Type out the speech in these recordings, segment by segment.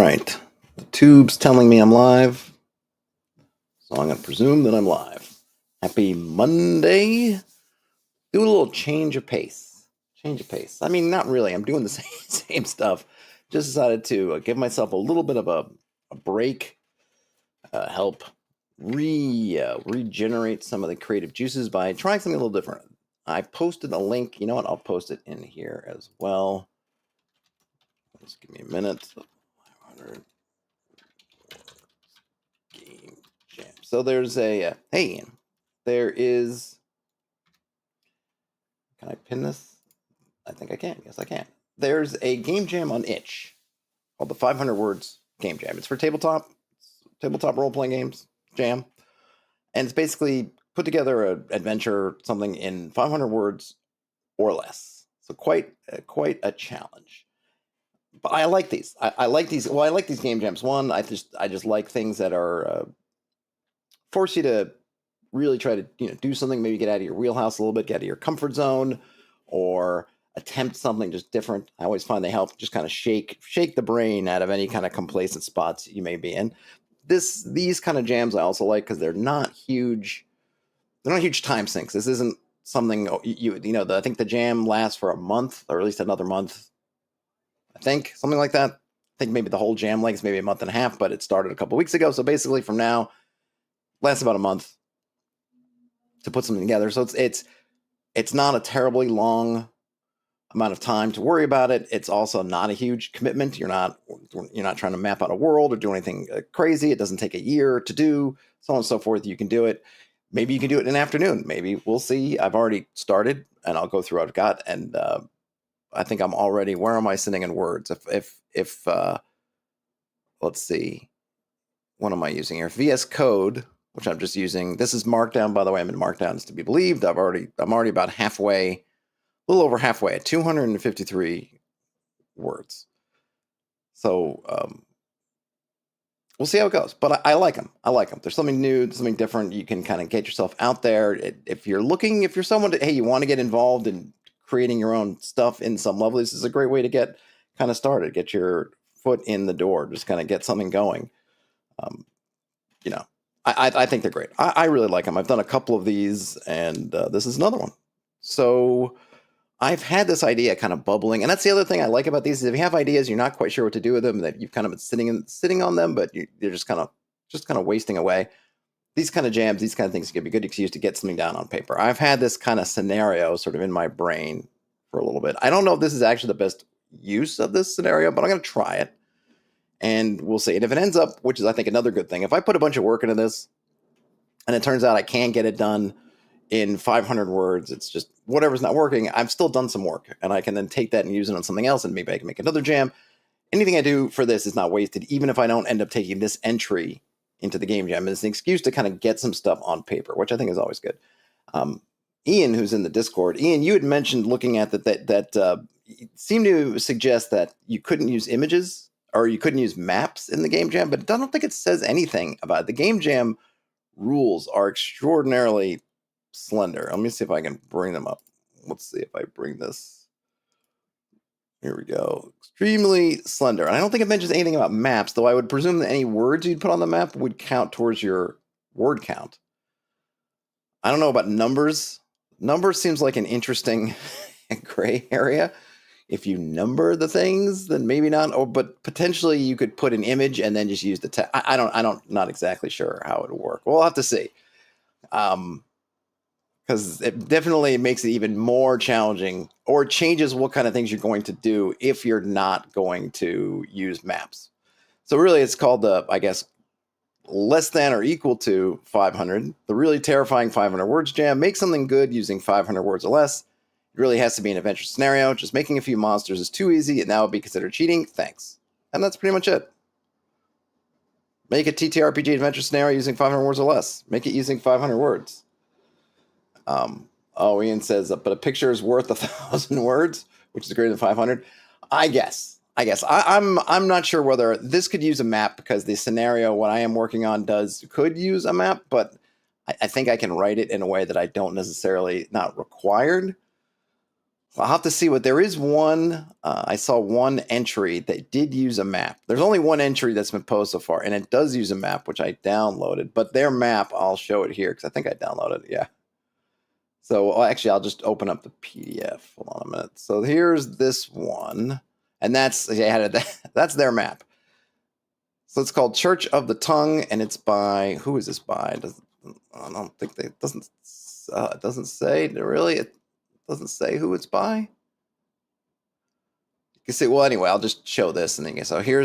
right. The tube's telling me I'm live, so I'm going to presume that I'm live. Happy Monday. Do a little change of pace. Change of pace. I mean, not really. I'm doing the same stuff. Just decided to give myself a little bit of a break, help regenerate some of the creative juices by trying something a little different. I posted a link. You know what? I'll post it in here as well. Just give me a minute. 500 game jam. So there's a hey Ian, there is. Can I pin this? I think I can. Yes, I can. There's a game jam on itch called the 500 Words Game Jam. It's for tabletop role playing games jam, and it's basically put together an adventure, something in 500 words or less. So quite a challenge. But I like these. I like these. Well, I like these game jams. One, I just like things that are force you to really try to do something, maybe get out of your wheelhouse a little bit, get out of your comfort zone, or attempt something just different. I always find they help just kind of shake the brain out of any kind of complacent spots you may be in. These kind of jams I also like because they're not huge. They're not huge time sinks. This isn't something I think the jam lasts for a month or at least another month. I think something like that. I think maybe the whole jam length is maybe a month and a half, but it started a couple weeks ago. So basically, from now, lasts about a month to put something together. So it's not a terribly long amount of time to worry about it. It's also not a huge commitment. You're not trying to map out a world or do anything crazy. It doesn't take a year to do, so on and so forth. You can do it. Maybe you can do it in an afternoon. Maybe we'll see. I've already started, and I'll go through what I've got. And I think I'm already. Where am I sitting in words? If let's see, what am I using here? VS Code, which I'm just using. This is Markdown, by the way. I'm in Markdown, is to be believed. I'm already about halfway, a little over halfway at 253 words. So we'll see how it goes. But I like them. I like them. There's something new, something different. You can kind of get yourself out there. If you're someone that, hey, you want to get involved in creating your own stuff in some level, this is a great way to get kind of started. Get your foot in the door. Just kind of get something going. I think they're great. I really like them. I've done a couple of these, and this is another one. So I've had this idea kind of bubbling, and that's the other thing I like about these is if you have ideas, you're not quite sure what to do with them, that you've kind of been sitting on them, but you're just kind of wasting away. These kind of jams, these kind of things can be good excuse to get something down on paper. I've had this kind of scenario sort of in my brain for a little bit. I don't know if this is actually the best use of this scenario, but I'm going to try it. And we'll see. And if it ends up, which is I think another good thing, if I put a bunch of work into this and it turns out I can't get it done in 500 words, it's just whatever's not working, I've still done some work. And I can then take that and use it on something else, and maybe I can make another jam. Anything I do for this is not wasted, even if I don't end up taking this entry into the game jam. It's an excuse to kind of get some stuff on paper, which I think is always good. Ian, who's in the Discord, Ian, you had mentioned looking at that seemed to suggest that you couldn't use images or you couldn't use maps in the game jam, but I don't think it says anything about it. The game jam rules are extraordinarily slender. Let me see if I can bring them up. Let's see if I bring this. Here we go. Extremely slender. And I don't think it mentions anything about maps, though I would presume that any words you'd put on the map would count towards your word count. I don't know about numbers. Numbers seems like an interesting gray area. If you number the things, then maybe not. But potentially you could put an image and then just use the text. Not exactly sure how it would work. We'll have to see. Because it definitely makes it even more challenging, or changes what kind of things you're going to do if you're not going to use maps. So really, it's called the, I guess, less than or equal to 500. The really terrifying 500 words jam. Make something good using 500 words or less. It really has to be an adventure scenario. Just making a few monsters is too easy, and that would be considered cheating. Thanks. And that's pretty much it. Make a TTRPG adventure scenario using 500 words or less. Make it using 500 words. Ian says, but a picture is worth 1,000 words, which is greater than 500. I guess. I'm not sure whether this could use a map, because the scenario what I am working on could use a map, but I think I can write it in a way that I don't necessarily, not required. I'll have to see what there is. One, I saw one entry that did use a map. There's only one entry that's been posted so far, and it does use a map, which I downloaded. But their map, I'll show it here because I think I downloaded it. Yeah. So actually, I'll just open up the PDF. Hold on a minute. So here's this one, and that's that's their map. So it's called Church of the Tongue, and it's by, who is this by? I don't think it doesn't say really. It doesn't say who it's by. You can see. Well, anyway, I'll just show this, and then so here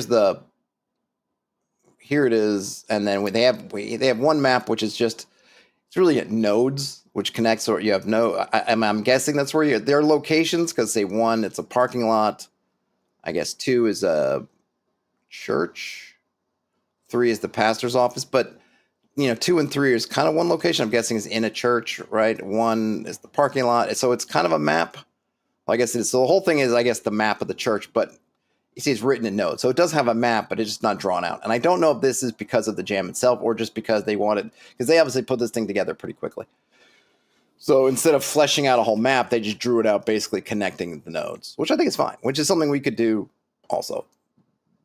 it is, and then they have one map which is just, it's really nodes which connects, or you have I'm guessing that's where their locations, because say 1, it's a parking lot. I guess 2 is a church. 3 is the pastor's office, but 2 and 3 is kind of one location. I'm guessing is in a church, right? 1 is the parking lot, so it's kind of a map. Well, I guess it is. So the whole thing is, I guess, the map of the church, but you see, it's written in nodes, so it does have a map, but it's just not drawn out. And I don't know if this is because of the jam itself or just because they wanted, because they obviously put this thing together pretty quickly. So instead of fleshing out a whole map, they just drew it out, basically connecting the nodes, which I think is fine, which is something we could do also.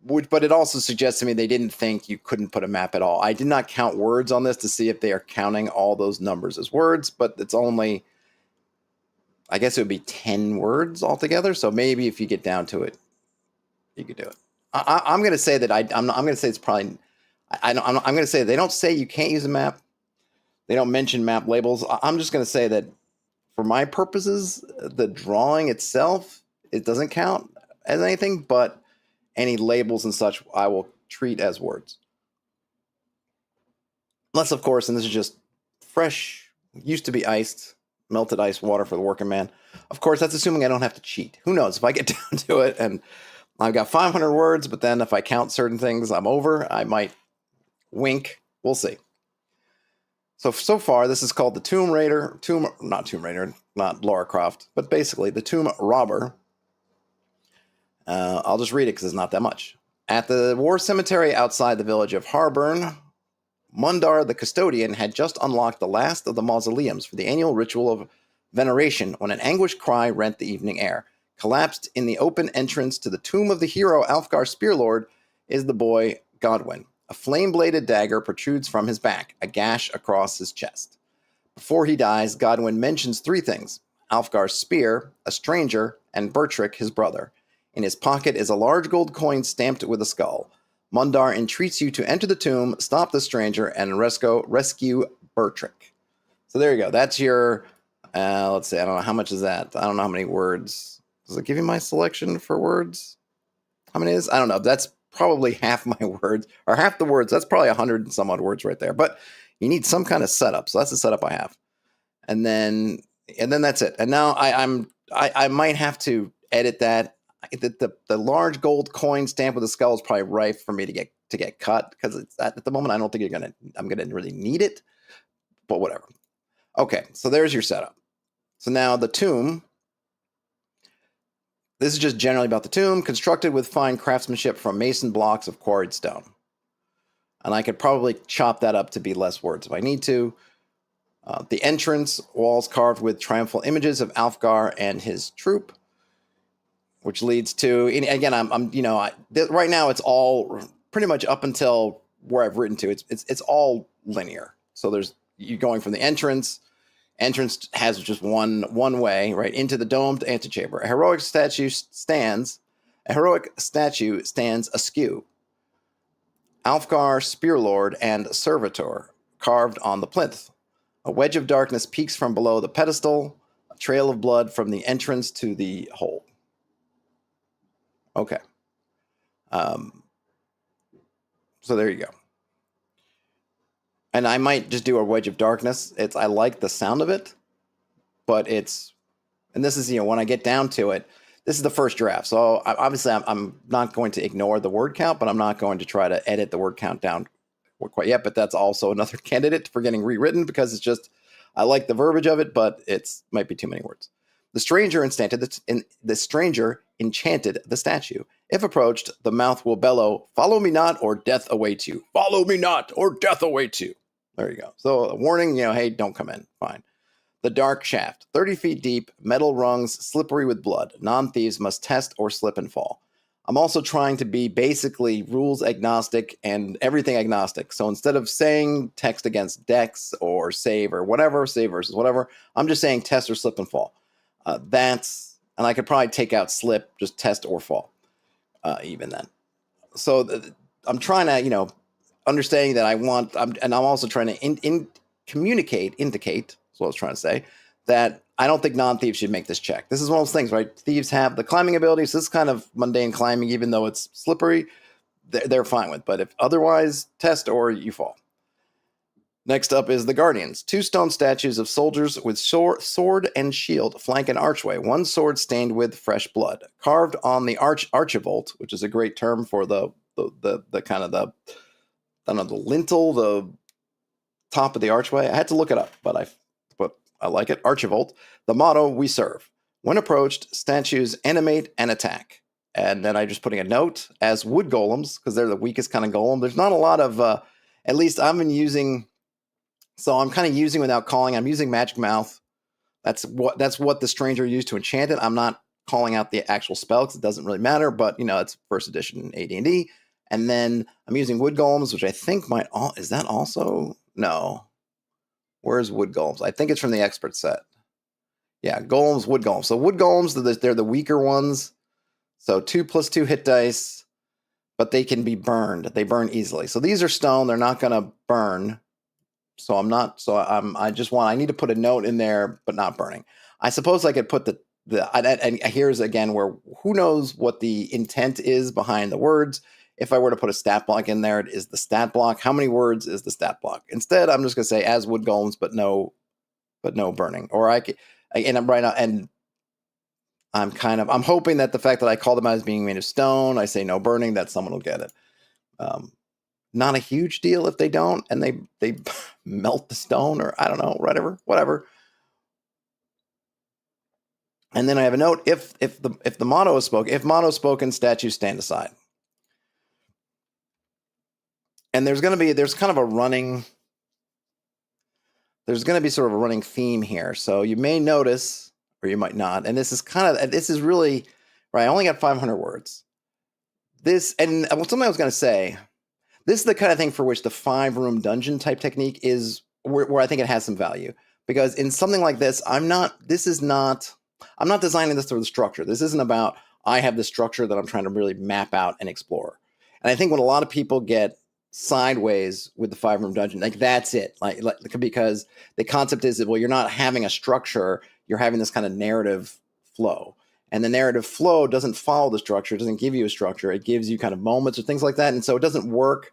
But it also suggests to me they didn't think you couldn't put a map at all. I did not count words on this to see if they are counting all those numbers as words, but it's only, I guess it would be 10 words altogether. So maybe if you get down to it, you could do it. I'm going to say that I'm going to say it's probably, I'm going to say they don't say you can't use a map. They don't mention map labels. I'm just going to say that for my purposes, the drawing itself, it doesn't count as anything, but any labels and such, I will treat as words. Unless, of course, and this is just fresh, used to be iced, melted ice water for the working man. Of course, that's assuming I don't have to cheat. Who knows? If I get down to it and I've got 500 words, but then if I count certain things, I'm over, I might wink. We'll see. So far, this is called the not Lara Croft, but basically the Tomb Robber. I'll just read it because it's not that much. At the war cemetery outside the village of Harburn, Mundar the custodian had just unlocked the last of the mausoleums for the annual ritual of veneration when an anguished cry rent the evening air. Collapsed in the open entrance to the tomb of the hero Alfgar Spearlord is the boy Godwin. A flame-bladed dagger protrudes from his back, a gash across his chest. Before he dies, Godwin mentions 3 things: Alfgar's spear, a stranger, and Bertrick, his brother. In his pocket is a large gold coin stamped with a skull. Mundar entreats you to enter the tomb, stop the stranger, and rescue Bertrick. So there you go. That's your, let's see, I don't know, how much is that? I don't know how many words. Does it give you my selection for words? How many is? I don't know. That's probably half my words, or half the words. That's probably 100 and some odd words right there. But you need some kind of setup. So that's the setup I have. And then that's it. And now I might have to edit that. The large gold coin stamped with a skull is probably ripe for me to get cut, because it's at the moment I don't think I'm gonna really need it, but whatever. Okay, so there's your setup. So now the tomb. This is just generally about the tomb, constructed with fine craftsmanship from mason blocks of quarried stone. And I could probably chop that up to be less words if I need to. The entrance walls carved with triumphal images of Alfgar and his troop, which leads to, and again, right now it's all pretty much up until where I've written to. It's all linear. So you're going from the entrance. Entrance has just one way, right, into the domed antechamber. A heroic statue stands askew. Alfgar, Spearlord, and Servitor carved on the plinth. A wedge of darkness peeks from below the pedestal, a trail of blood from the entrance to the hole. Okay. So there you go. And I might just do a wedge of darkness. I like the sound of it, but and this is, when I get down to it, this is the first draft. So obviously I'm not going to ignore the word count, but I'm not going to try to edit the word count down quite yet. But that's also another candidate for getting rewritten, because it's just, I like the verbiage of it, but might be too many words. The stranger enchanted the statue. If approached, the mouth will bellow, "Follow me not, or death awaits you. Follow me not, or death awaits you." There you go. So a warning, hey, don't come in. Fine. The dark shaft, 30 feet deep, metal rungs, slippery with blood. Non-thieves must test or slip and fall. I'm also trying to be basically rules agnostic and everything agnostic. So instead of saying text against dex or save or whatever, save versus whatever, I'm just saying test or slip and fall. And I could probably take out slip, just test or fall, even then. So I'm trying to, understanding that I'm also trying to indicate, that's what I was trying to say, that I don't think non-thieves should make this check. This is one of those things, right? Thieves have the climbing ability, so this is kind of mundane climbing, even though it's slippery, they're fine with. But if otherwise, test or you fall. Next up is the Guardians. 2 stone statues of soldiers with sword and shield flank an archway. 1 sword stained with fresh blood. Carved on the archivolt, which is a great term for the kind of the lintel, the top of the archway. I had to look it up, but I like it. Archivolt. The motto, we serve. When approached, statues animate and attack. And then I'm just putting a note as wood golems, because they're the weakest kind of golem. There's not a lot of, at least I've been using, so I'm kind of using without calling. I'm using Magic Mouth. That's what the stranger used to enchant it. I'm not calling out the actual spell because it doesn't really matter, but it's first edition AD&D. And then I'm using wood golems, which I think is that also? No. Where's wood golems? I think it's from the expert set. Yeah, golems, wood golems. So wood golems, they're the weaker ones. So 2+2 hit dice, but they can be burned. They burn easily. So these are stone. They're not going to burn. So I need to put a note in there, but not burning. I suppose I could put and here's again where who knows what the intent is behind the words. If I were to put a stat block in there, it is the stat block. How many words is the stat block? Instead, I'm just going to say as wood golems, but no burning. Or I'm right now, and I'm hoping that the fact that I call them out as being made of stone, I say no burning, that someone will get it. Not a huge deal if they don't, and they melt the stone, or I don't know, whatever. And then I have a note: if the motto is spoken, if motto is spoken, statues stand aside. And there's going to be sort of a running theme here. So you may notice, or you might not, and this is really, right, I only got 500 words. Something I was going to say, this is the kind of thing for which the 5-room dungeon type technique is where I think it has some value. Because in something like this, I'm not designing this through the structure. This isn't about, I have the structure that I'm trying to really map out and explore. And I think when a lot of people get sideways with the 5-room dungeon, like that's it, like because the concept is that, well, you're not having a structure, you're having this kind of narrative flow, and the narrative flow doesn't follow the structure, it doesn't give you a structure, it gives you kind of moments or things like that. And so it doesn't work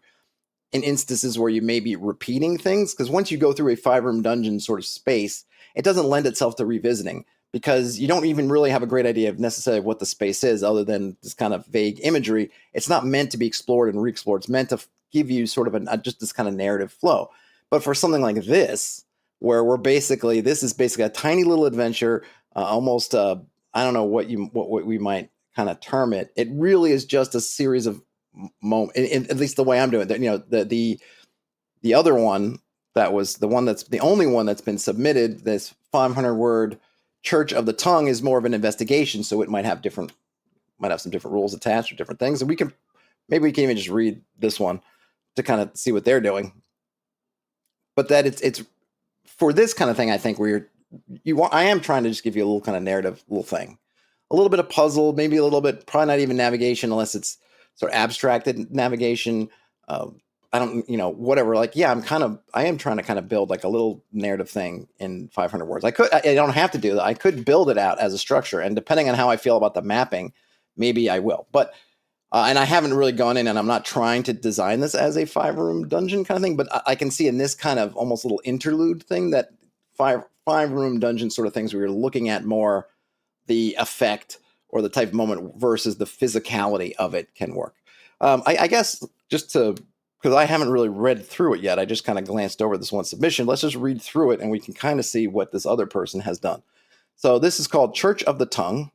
in instances where you may be repeating things, because once you go through a 5-room dungeon sort of space, it doesn't lend itself to revisiting, because you don't even really have a great idea of necessarily what the space is other than this kind of vague imagery. It's not meant to be explored and re-explored. It's meant to give you sort of just this kind of narrative flow. But for something like this, where this is basically a tiny little adventure, almost I don't know what we might kind of term it. It really is just a series of moments, at least the way I'm doing it. The other one, that was the only one that's been submitted, this 500-word Church of the Tongue, is more of an investigation, so it might have some different rules attached or different things. And maybe we can even just read this one to kind of see what they're doing. But that it's for this kind of thing, I think I am trying to just give you a little kind of narrative little thing, a little bit of puzzle, maybe a little bit, probably not even navigation unless it's sort of abstracted navigation. I don't, whatever. Like, yeah, I am trying to kind of build like a little narrative thing in 500 words. I don't have to do that. I could build it out as a structure, and depending on how I feel about the mapping, maybe I will. But and I haven't really gone in, and I'm not trying to design this as a 5-room dungeon kind of thing. But I can see in this kind of almost little interlude thing that 5-room dungeon sort of things where you're looking at more the effect or the type of moment versus the physicality of it can work. I guess because I haven't really read through it yet, I just kind of glanced over this one submission. Let's just read through it, and we can kind of see what this other person has done. So this is called Church of the Tongue.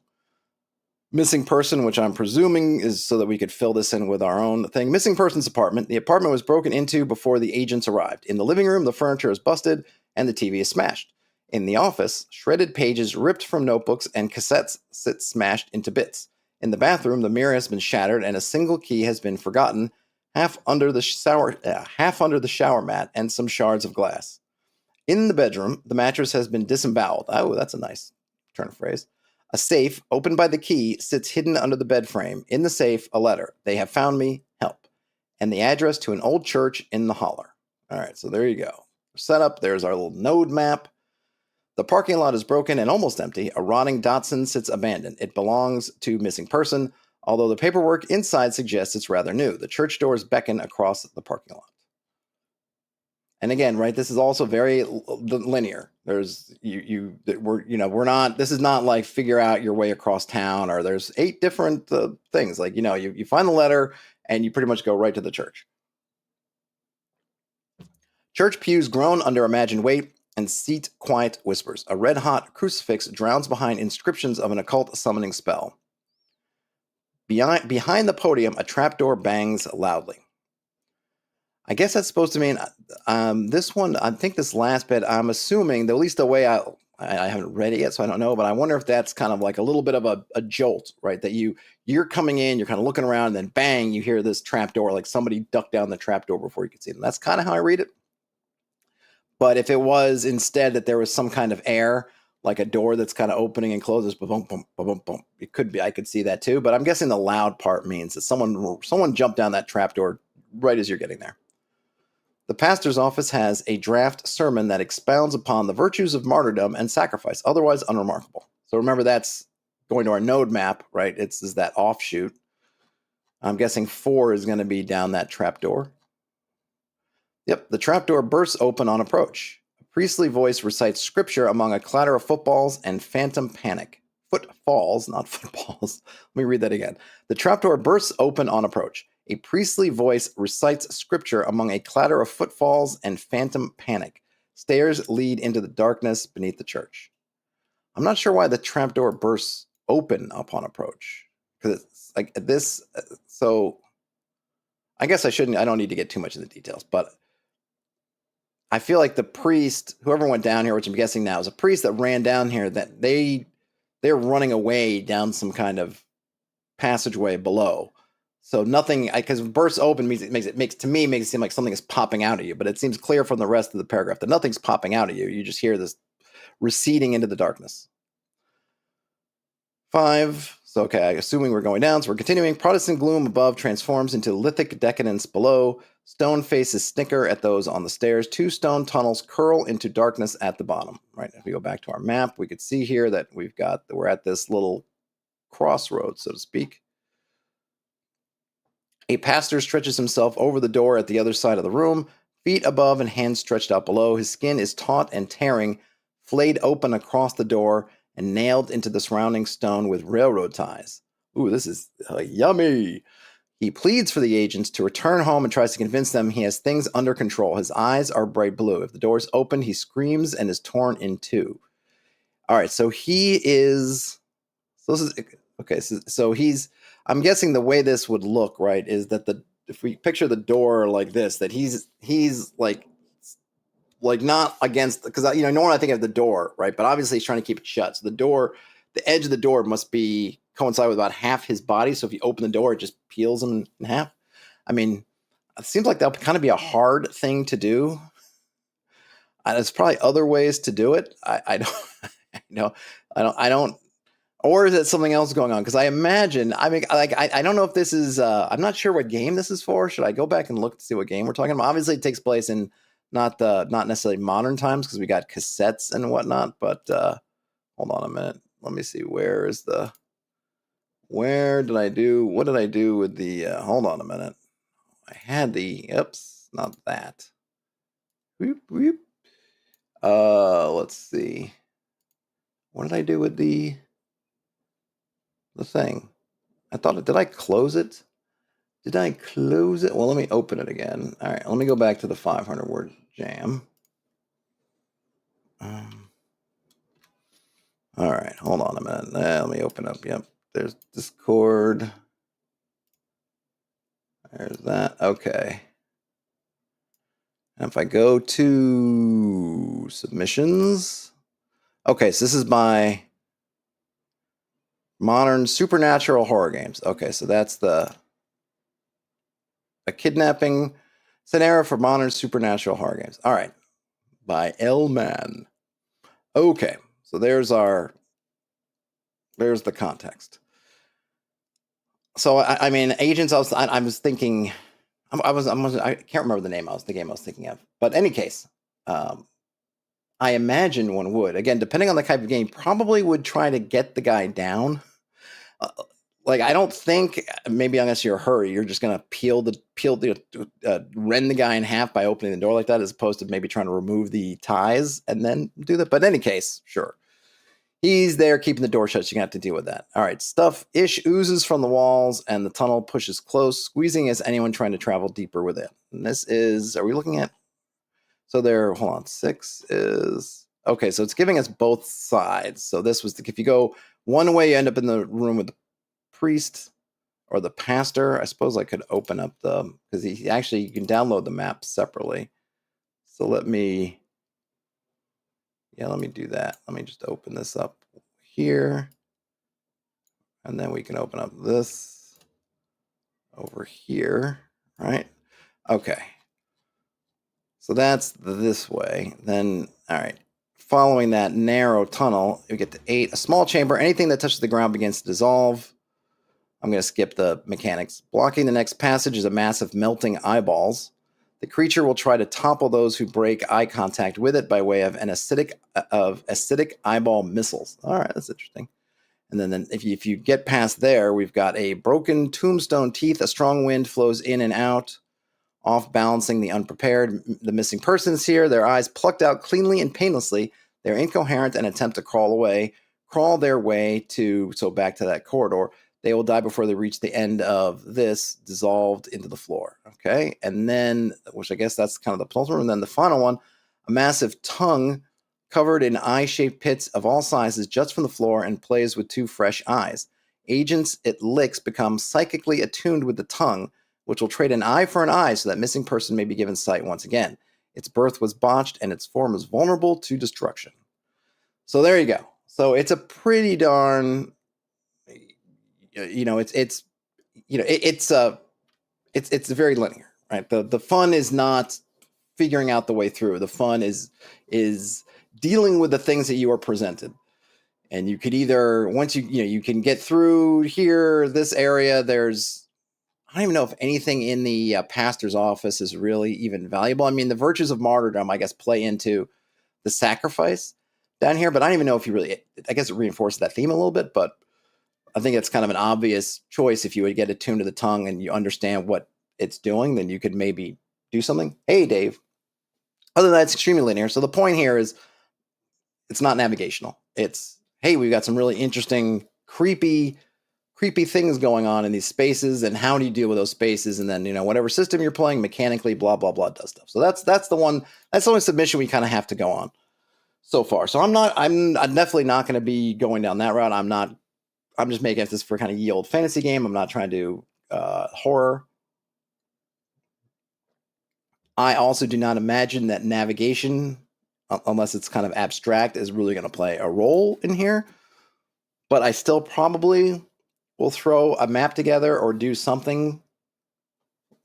Missing person, which I'm presuming is so that we could fill this in with our own thing. Missing person's apartment. The apartment was broken into before the agents arrived. In the living room, the furniture is busted and the TV is smashed. In the office, shredded pages ripped from notebooks and cassettes sit smashed into bits. In the bathroom, the mirror has been shattered and a single key has been forgotten, half under the shower mat, and some shards of glass. In the bedroom, the mattress has been disemboweled. Oh, that's a nice turn of phrase. A safe, opened by the key, sits hidden under the bed frame. In the safe, a letter. They have found me. Help. And the address to an old church in the holler. All right, so there you go. Set up. There's our little node map. The parking lot is broken and almost empty. A rotting Datsun sits abandoned. It belongs to missing person, although the paperwork inside suggests it's rather new. The church doors beckon across the parking lot. And again, right, this is also very linear. There's we're not, this is not like figure out your way across town, or there's 8 different things. Like, you find the letter and you pretty much go right to the church. Church pews groan under imagined weight, and seat quiet whispers. A red-hot crucifix drowns behind inscriptions of an occult summoning spell. Behind the podium, a trapdoor bangs loudly. I guess that's supposed to mean this one. I think this last bit, I'm assuming, at least the way I haven't read it yet, so I don't know, but I wonder if that's kind of like a little bit of a jolt, right? That you're coming in, you're kind of looking around, and then bang, you hear this trapdoor, like somebody ducked down the trapdoor before you could see them. That's kind of how I read it. But if it was instead that there was some kind of air, like a door that's kind of opening and closes, boom, boom, boom, boom, it could be. I could see that too. But I'm guessing the loud part means that someone jumped down that trapdoor right as you're getting there. The pastor's office has a draft sermon that expounds upon the virtues of martyrdom and sacrifice, otherwise unremarkable. So remember, that's going to our node map, right? It's that offshoot. I'm guessing 4 is going to be down that trapdoor. Yep, the trapdoor bursts open on approach. A priestly voice recites scripture among a clatter of footballs and phantom panic. Footfalls, not footballs. Let me read that again. The trapdoor bursts open on approach. A priestly voice recites scripture among a clatter of footfalls and phantom panic. Stairs lead into the darkness beneath the church. I'm not sure why the trapdoor bursts open upon approach. Because it's like this. So I guess I don't need to get too much into the details, but I feel like the priest, whoever went down here, which I'm guessing now is a priest that ran down here, that they're running away down some kind of passageway below. So nothing, because bursts open means it makes it seem like something is popping out at you, but it seems clear from the rest of the paragraph that nothing's popping out at you. You just hear this receding into the darkness. 5. So, okay, assuming we're going down, so we're continuing. Protestant gloom above transforms into lithic decadence below. Stone faces snicker at those on the stairs. 2 stone tunnels curl into darkness at the bottom. Right, if we go back to our map, we could see here that we're at this little crossroads, so to speak. A pastor stretches himself over the door at the other side of the room, feet above and hands stretched out below. His skin is taut and tearing, flayed open across the door and nailed into the surrounding stone with railroad ties. Ooh, this is yummy. He pleads for the agents to return home and tries to convince them he has things under control. His eyes are bright blue. If the door is opened, he screams and is torn in 2. All right, so he is. So this is okay. So he's. I'm guessing the way this would look, right, is that if we picture the door like this, that he's like not against, because normally I think of the door, right, but obviously he's trying to keep it shut. So the edge of the door must be coincide with about half his body. So if you open the door, it just peels him in half. I mean, it seems like that would kind of be a hard thing to do. There's probably other ways to do it. I don't. I don't. Or is it something else going on? Because I imagine, I don't know if this is, I'm not sure what game this is for. Should I go back and look to see what game we're talking about? Obviously, it takes place in not necessarily modern times, because we got cassettes and whatnot. But hold on a minute. Let me see. What did I do with the, hold on a minute. I had not that. Whoop, whoop. Let's see. What did I do with the thing? Did I close it? Well, let me open it again. All right, let me go back to the 500 word jam. All right, hold on a minute. Let me open up. Yep, there's Discord. There's that. Okay. And if I go to submissions, Okay, so this is my modern supernatural horror games. Okay, so that's a kidnapping scenario for modern supernatural horror games. All right, by L Man. Okay, so there's the context. So I mean, agents. I was thinking. I can't remember the name. The game I was thinking of. But in any case, I imagine one would, again, depending on the type of game, probably would try to get the guy down. Uh, like, I don't think, maybe unless you're in a hurry, you're just gonna rend the guy in half by opening the door like that, as opposed to maybe trying to remove the ties and then do that. But in any case, sure. He's there keeping the door shut, so you're gonna have to deal with that. All right, stuff-ish oozes from the walls, and the tunnel pushes close, squeezing as anyone trying to travel deeper within. And this is, are we looking at, so there, hold on, 6 is, okay, so it's giving us both sides. So this was, if you go one way, you end up in the room with the priest or the pastor. I suppose I could open up because you can download the map separately. So let me do that. Let me just open this up here. And then we can open up this over here, right? Okay. So that's this way. Then, all right. Following that narrow tunnel, we get to 8. A small chamber. Anything that touches the ground begins to dissolve. I'm going to skip the mechanics. Blocking the next passage is a mass of melting eyeballs. The creature will try to topple those who break eye contact with it by way of acidic eyeball missiles. All right, that's interesting. And then if you get past there, we've got a broken tombstone teeth. A strong wind flows in and out, off balancing the unprepared. The missing persons here, their eyes plucked out cleanly and painlessly. They're incoherent and attempt to crawl their way back to that corridor. They will die before they reach the end of this, dissolved into the floor. Okay. And then, which I guess that's kind of the penultimate. And then the final one, a massive tongue covered in eye-shaped pits of all sizes juts from the floor and plays with 2 fresh eyes. Agents it licks become psychically attuned with the tongue, which will trade an eye for an eye so that missing person may be given sight once again. Its birth was botched and its form is vulnerable to destruction. So there you go. So it's a pretty darn, it's very linear, right? The fun is not figuring out the way through. The fun is dealing with the things that you are presented. And you could either, once you can get through here, this area, I don't even know if anything in the pastor's office is really even valuable. I mean, the virtues of martyrdom, I guess, play into the sacrifice down here, but I don't even know if I guess it reinforces that theme a little bit, but I think it's kind of an obvious choice. If you would get attuned to the tongue and you understand what it's doing, then you could maybe do something. Hey, Dave. Other than that, it's extremely linear. So the point here is it's not navigational. It's, hey, we've got some really interesting, creepy things going on in these spaces, and how do you deal with those spaces? And then, whatever system you're playing, mechanically, blah, blah, blah, does stuff. So that's the only submission we kind of have to go on so far. So I'm definitely not going to be going down that route. I'm just making this for kind of ye old fantasy game. I'm not trying to do horror. I also do not imagine that navigation, unless it's kind of abstract, is really going to play a role in here. But I still probably will throw a map together or do something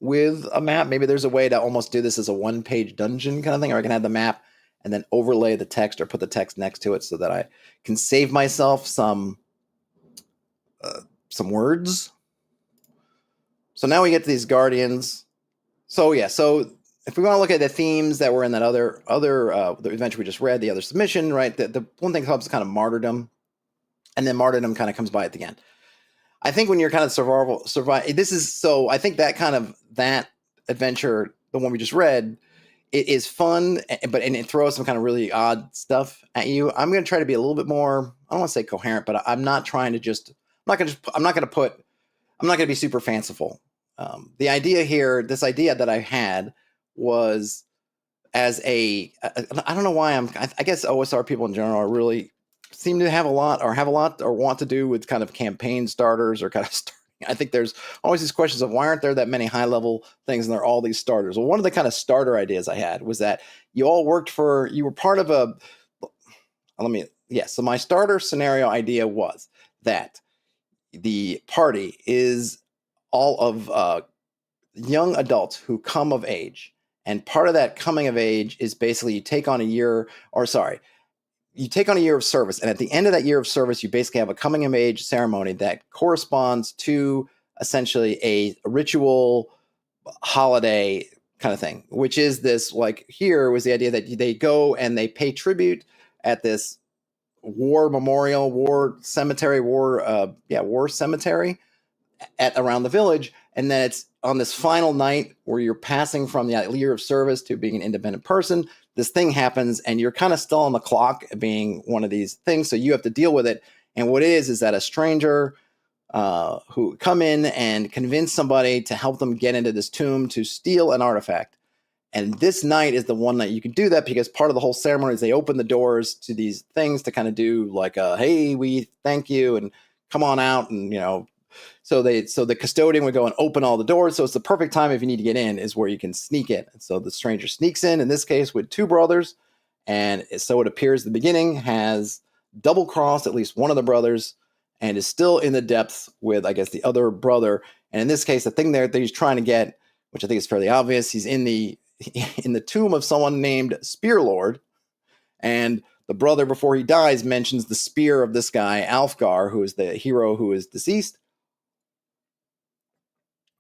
with a map. Maybe there's a way to almost do this as a 1-page dungeon kind of thing, or I can have the map and then overlay the text or put the text next to it so that I can save myself some words. So now we get to these guardians. So yeah, so if we want to look at the themes that were in that other the adventure we just read, the other submission, right? The one thing comes kind of martyrdom, and then martyrdom kind of comes by at the end. I think when you're kind of I think that adventure, the one we just read, it is fun, but it throws some kind of really odd stuff at you. I'm going to try to be a little bit more, I don't want to say coherent, but I'm not trying to I'm not going to be super fanciful. The idea here, this idea that I had was I don't know why I guess OSR people in general are really seem to have a lot or want to do with kind of campaign starters or kind of starting. I think there's always these questions of why aren't there that many high level things and there are all these starters. Well, one of the kind of starter ideas I had was that you were part of yes. So my starter scenario idea was that the party is all of young adults who come of age. And part of that coming of age is basically you take on a year, or sorry, you take on a year of service. And at the end of that year of service, you basically have a coming of age ceremony that corresponds to essentially a ritual holiday kind of thing, which is this, like, here was the idea that they go and they pay tribute at this war memorial, war cemetery, war cemetery at around the village. And then it's on this final night where you're passing from the year of service to being an independent person. This thing happens and you're kind of still on the clock being one of these things. So you have to deal with it. And what it is that a stranger who come in and convince somebody to help them get into this tomb to steal an artifact. And this night is the one night you can do that, because part of the whole ceremony is they open the doors to these things to kind of do like hey, we thank you and come on out. And, so the custodian would go and open all the doors. So it's the perfect time if you need to get in is where you can sneak in. And so the stranger sneaks in this case with two brothers. And so it appears the beginning has double crossed at least one of the brothers and is still in the depths with, I guess, the other brother. And in this case, the thing there that he's trying to get, which I think is fairly obvious, he's in the tomb of someone named Spear Lord. And the brother, before he dies, mentions the spear of this guy, Alfgar, who is the hero who is deceased.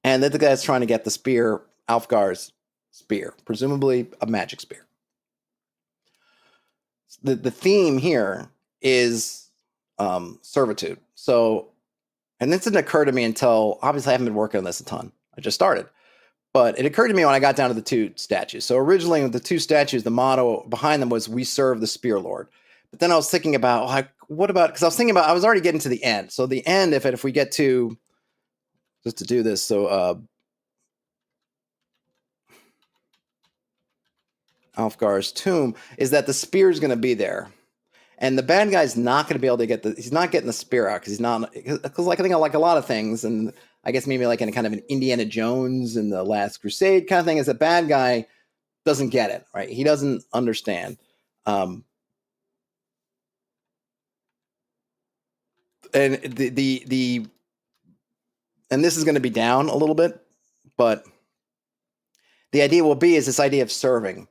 And that the guy's trying to get the spear, Alfgar's spear, presumably a magic spear. The theme here is servitude. So, and this didn't occur to me until, obviously I haven't been working on this a ton. I just started. But it occurred to me when I got down to the two statues. So originally with the two statues, the motto behind them was, "We serve the Spear Lord." But then I was thinking about, what about, because I was already getting to the end. So the end, if we get to, just to do this, so Alfgar's tomb, is that the spear is going to be there. And the bad guy's not going to be able to he's not getting the spear out because like I think like a lot of things, and I guess maybe like in a kind of an Indiana Jones and the Last Crusade kind of thing, is a bad guy doesn't get it, right? He doesn't understand. And and this is going to be down a little bit, but the idea will be is this idea of serving,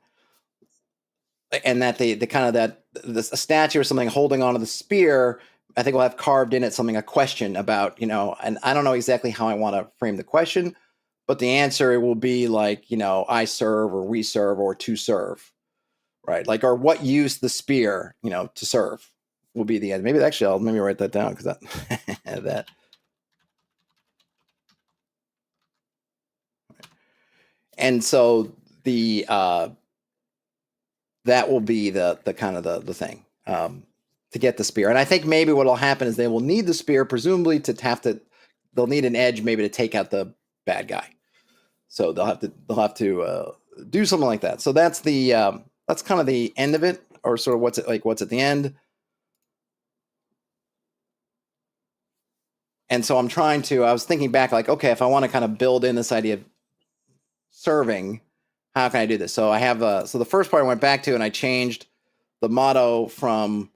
and that the kind of that a statue or something holding onto the spear, I think we'll have carved in it something, a question about, and I don't know exactly how I want to frame the question, but the answer will be like, I serve, or we serve, or to serve, right? Like, or what use the spear, to serve will be the end. Maybe actually I'll maybe write that down, because that and so the that will be the kind of the thing to get the spear. And I think maybe what will happen is they will need the spear, presumably they'll need an edge maybe to take out the bad guy. So they'll have to do something like that. So that's that's kind of the end of it, or sort of what's at the end. And so I was thinking back, like, okay, if I want to kind of build in this idea of serving, how can I do this? So I have so the first part I went back to, and I changed the motto from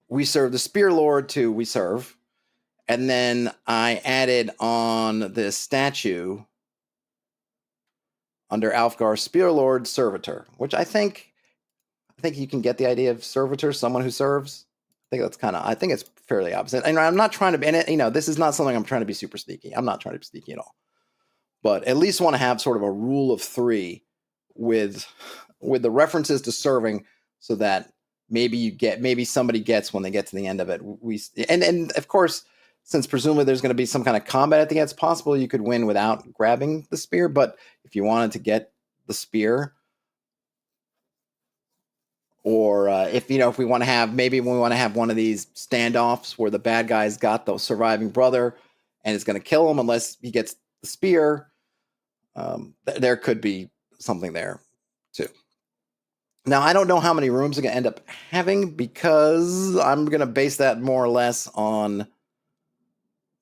"We serve the Spear Lord" to "We serve." And then I added on this statue under Alfgar, Spear Lord, Servitor, which I think you can get the idea of servitor, someone who serves. I think it's fairly opposite. And I'm not trying to, and this is not something I'm trying to be super sneaky. I'm not trying to be sneaky at all. But at least want to have sort of a rule of three with the references to serving, so that maybe somebody gets, when they get to the end of it, and of course, since presumably there's going to be some kind of combat at the end, it's possible you could win without grabbing the spear. But if you wanted to get the spear, or if we want to have, maybe when we want to have one of these standoffs where the bad guy's got the surviving brother and is going to kill him unless he gets the spear, there could be something there too. Now, I don't know how many rooms I'm going to end up having, because I'm going to base that more or less on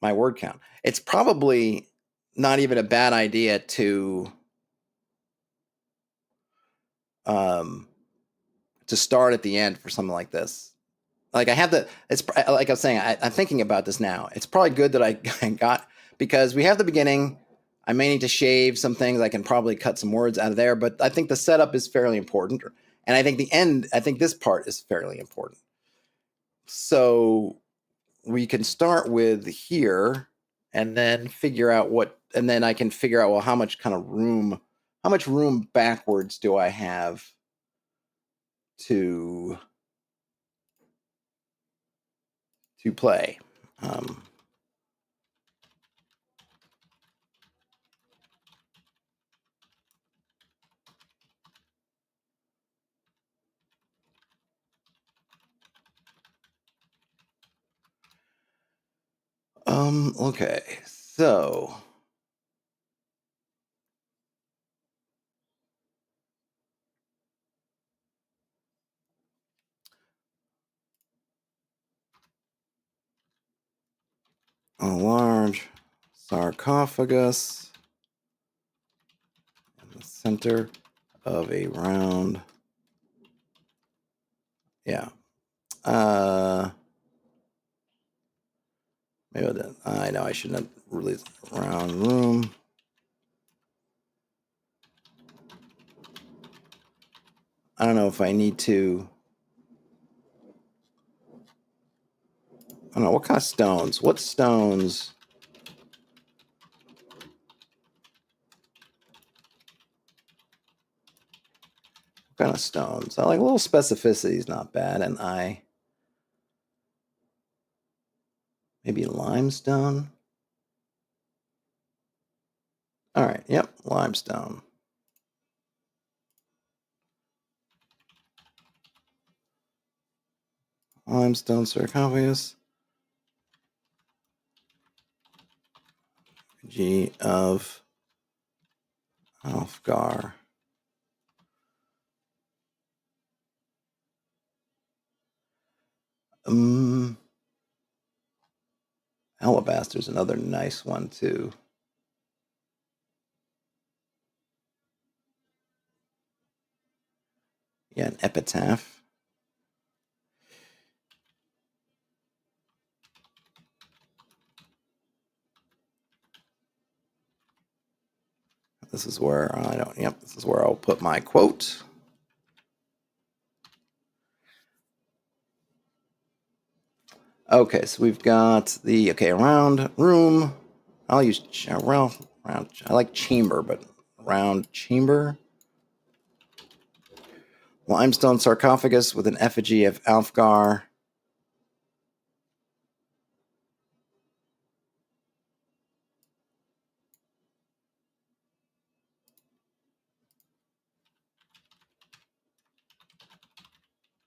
my word count. It's probably not even a bad idea to start at the end for something like this. like I have the. It's like I was saying. I'm thinking about this now. It's probably good that I got because we have the beginning. I may need to shave some things. I can probably cut some words out of there, but I think the setup is fairly important, and I think the end. I think this part is fairly important. So we can start with here, and then figure out what, and then I can figure out well how much room backwards do I have to play. Okay, so a large sarcophagus in the center of a round. Yeah. Maybe I didn't. I know I shouldn't have released round room. I don't know if I need to. I don't know what kind of stones. What stones? What kind of stones? I like a little specificity is not bad, and maybe limestone. All right. Yep, limestone. Limestone sarcophagus. G of Alfgar. Alabaster's another nice one too. Yeah, an epitaph. This is where this is where I'll put my quote. Okay, so we've got the round room. I'll use round. I like chamber, but round chamber. Limestone sarcophagus with an effigy of Alfgar.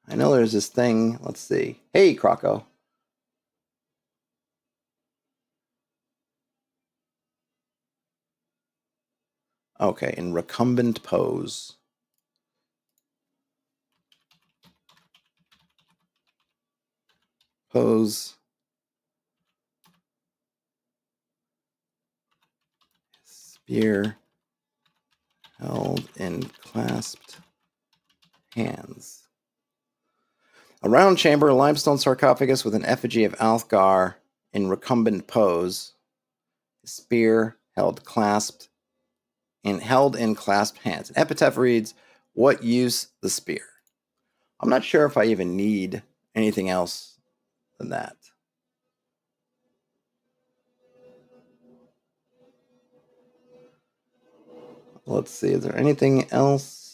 I know there's this thing. Let's see. Hey, Croco. Okay, in recumbent pose. Pose. Spear held in clasped hands. A round chamber, limestone sarcophagus with an effigy of Alfgar in recumbent pose. Spear held in clasped hands. An epitaph reads, "What use the spear?" I'm not sure if I even need anything else than that. Let's see, is there anything else?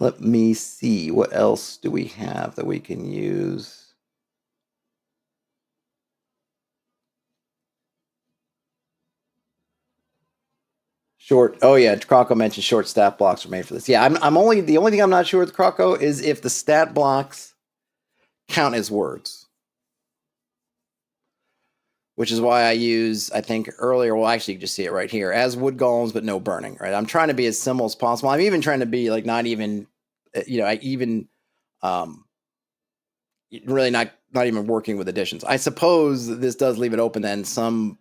Let me see. What else do we have that we can use? Short. Oh yeah, Croco mentioned short stat blocks are made for this. Yeah, I'm only the only thing I'm not sure with Croco is if the stat blocks count as words, which is why I use, I think earlier. Well, actually, you can just see it right here as wood golems, but no burning. Right. I'm trying to be as simple as possible. I'm even trying to be like not even, I even, really not not even working with additions. I suppose this does leave it open. Then some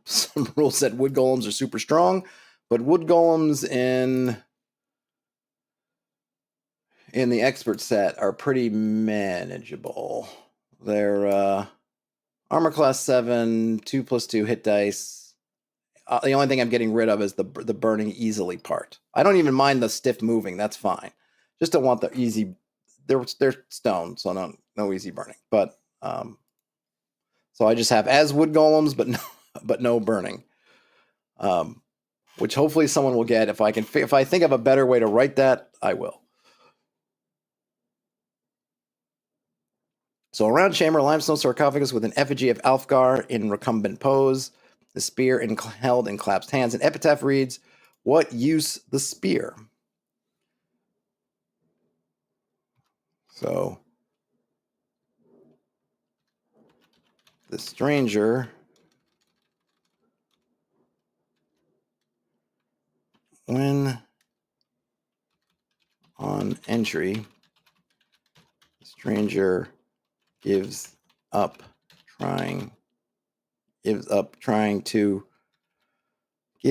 rules said wood golems are super strong, but wood golems in the expert set are pretty manageable. They're armor class 7, 2+2 hit dice. The only thing I'm getting rid of is the burning easily part. I don't even mind the stiff moving. That's fine. Just don't want the easy. They're stone, so no easy burning. But so I just have as wood golems, but no burning. Which hopefully someone will get. If I think of a better way to write that, I will. So around chamber, limestone sarcophagus with an effigy of Alfgar in recumbent pose, the spear held in clasped hands. An epitaph reads, "What use the spear?" So the stranger, when on entry, the stranger gives up trying to I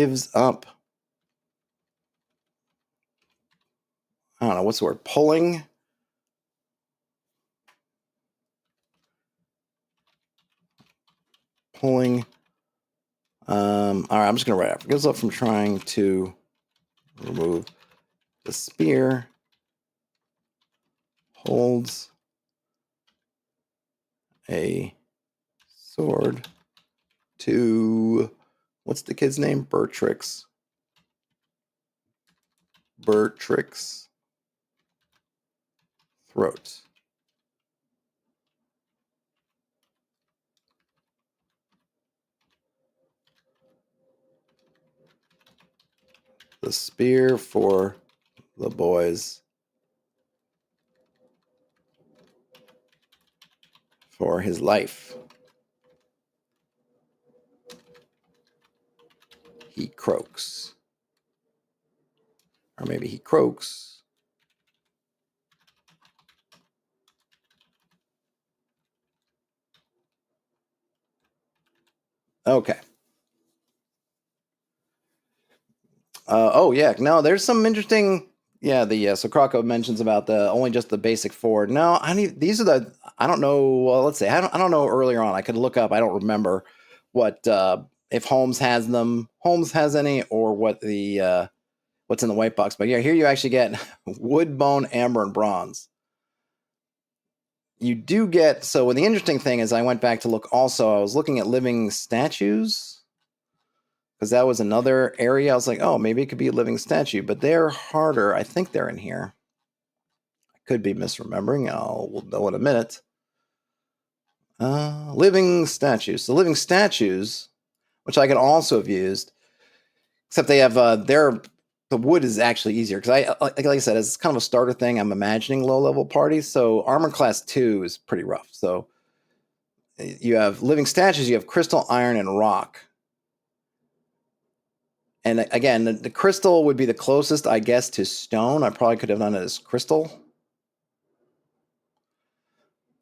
don't know what's the word, pulling all right, I'm just gonna write it. Gives up from trying to remove the spear, holds a sword to, what's the kid's name? Bertrix throat. The spear for the boys, for his life. He croaks. Or maybe he croaks. Okay. Oh yeah, no, there's some interesting. Yeah, so Krakow mentions about the only just the basic 4. No, these are the. I don't know. Well, let's say I don't know earlier on. I could look up. I don't remember what if Holmes has them. Holmes has any, or what the what's in the white box. But yeah, here you actually get wood, bone, amber, and bronze. You do get. So the interesting thing is, I went back to look. Also, I was looking at living statues, because that was another area. I was like, oh, maybe it could be a living statue, but they're harder. I think they're in here. I could be misremembering. We'll know in a minute. Living statues. So living statues, which I could also have used, except they have the wood is actually easier, because like I said, it's kind of a starter thing. I'm imagining low level parties. So armor class 2 is pretty rough. So you have living statues. You have crystal, iron, and rock. And again, the crystal would be the closest, I guess, to stone. I probably could have done it as crystal.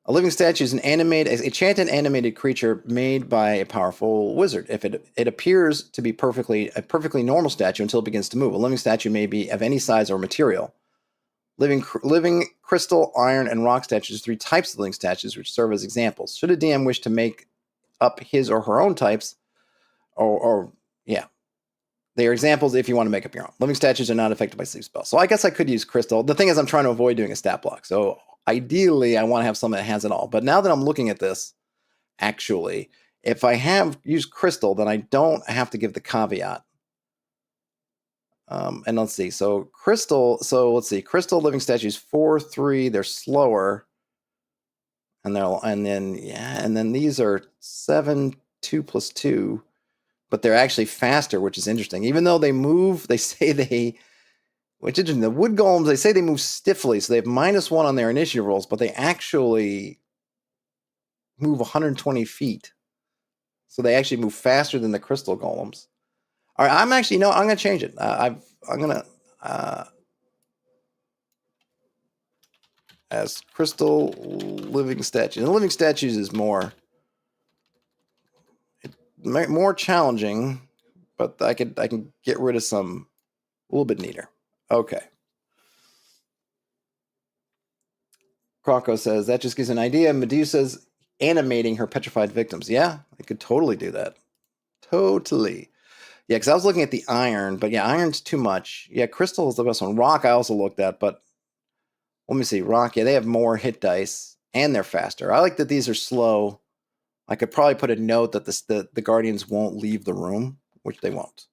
A living statue is an enchanted animated creature made by a powerful wizard. If it appears to be a perfectly normal statue until it begins to move. A living statue may be of any size or material. Living crystal, iron, and rock statues are 3 types of living statues, which serve as examples. Should a DM wish to make up his or her own types, they are examples if you want to make up your own. Living statues are not affected by sleep spells. So I guess I could use crystal. The thing is, I'm trying to avoid doing a stat block. So ideally, I want to have something that has it all. But now that I'm looking at this, actually, if I have used crystal, then I don't have to give the caveat. And let's see. So crystal. So let's see. Crystal living statues 4/3. They're slower, and then these are 7 2+2. But they're actually faster, which is interesting. Even though they move, they say which is interesting. The wood golems, they say they move stiffly, so they have -1 on their initiative rolls, but they actually move 120 feet. So they actually move faster than the crystal golems. All right, I'm going to change it. I'm going to, as crystal living statues. And the living statues is more challenging, but I can get rid of some a little bit neater. Okay. Croco says that just gives an idea. Medusa's animating her petrified victims. Yeah, I could totally do that. Totally. Yeah, because I was looking at the iron, but yeah, iron's too much. Yeah, crystal is the best one. Rock I also looked at, but let me see. Rock, yeah, they have more hit dice and they're faster. I like that these are slow. I could probably put a note that the Guardians won't leave the room, which they won't.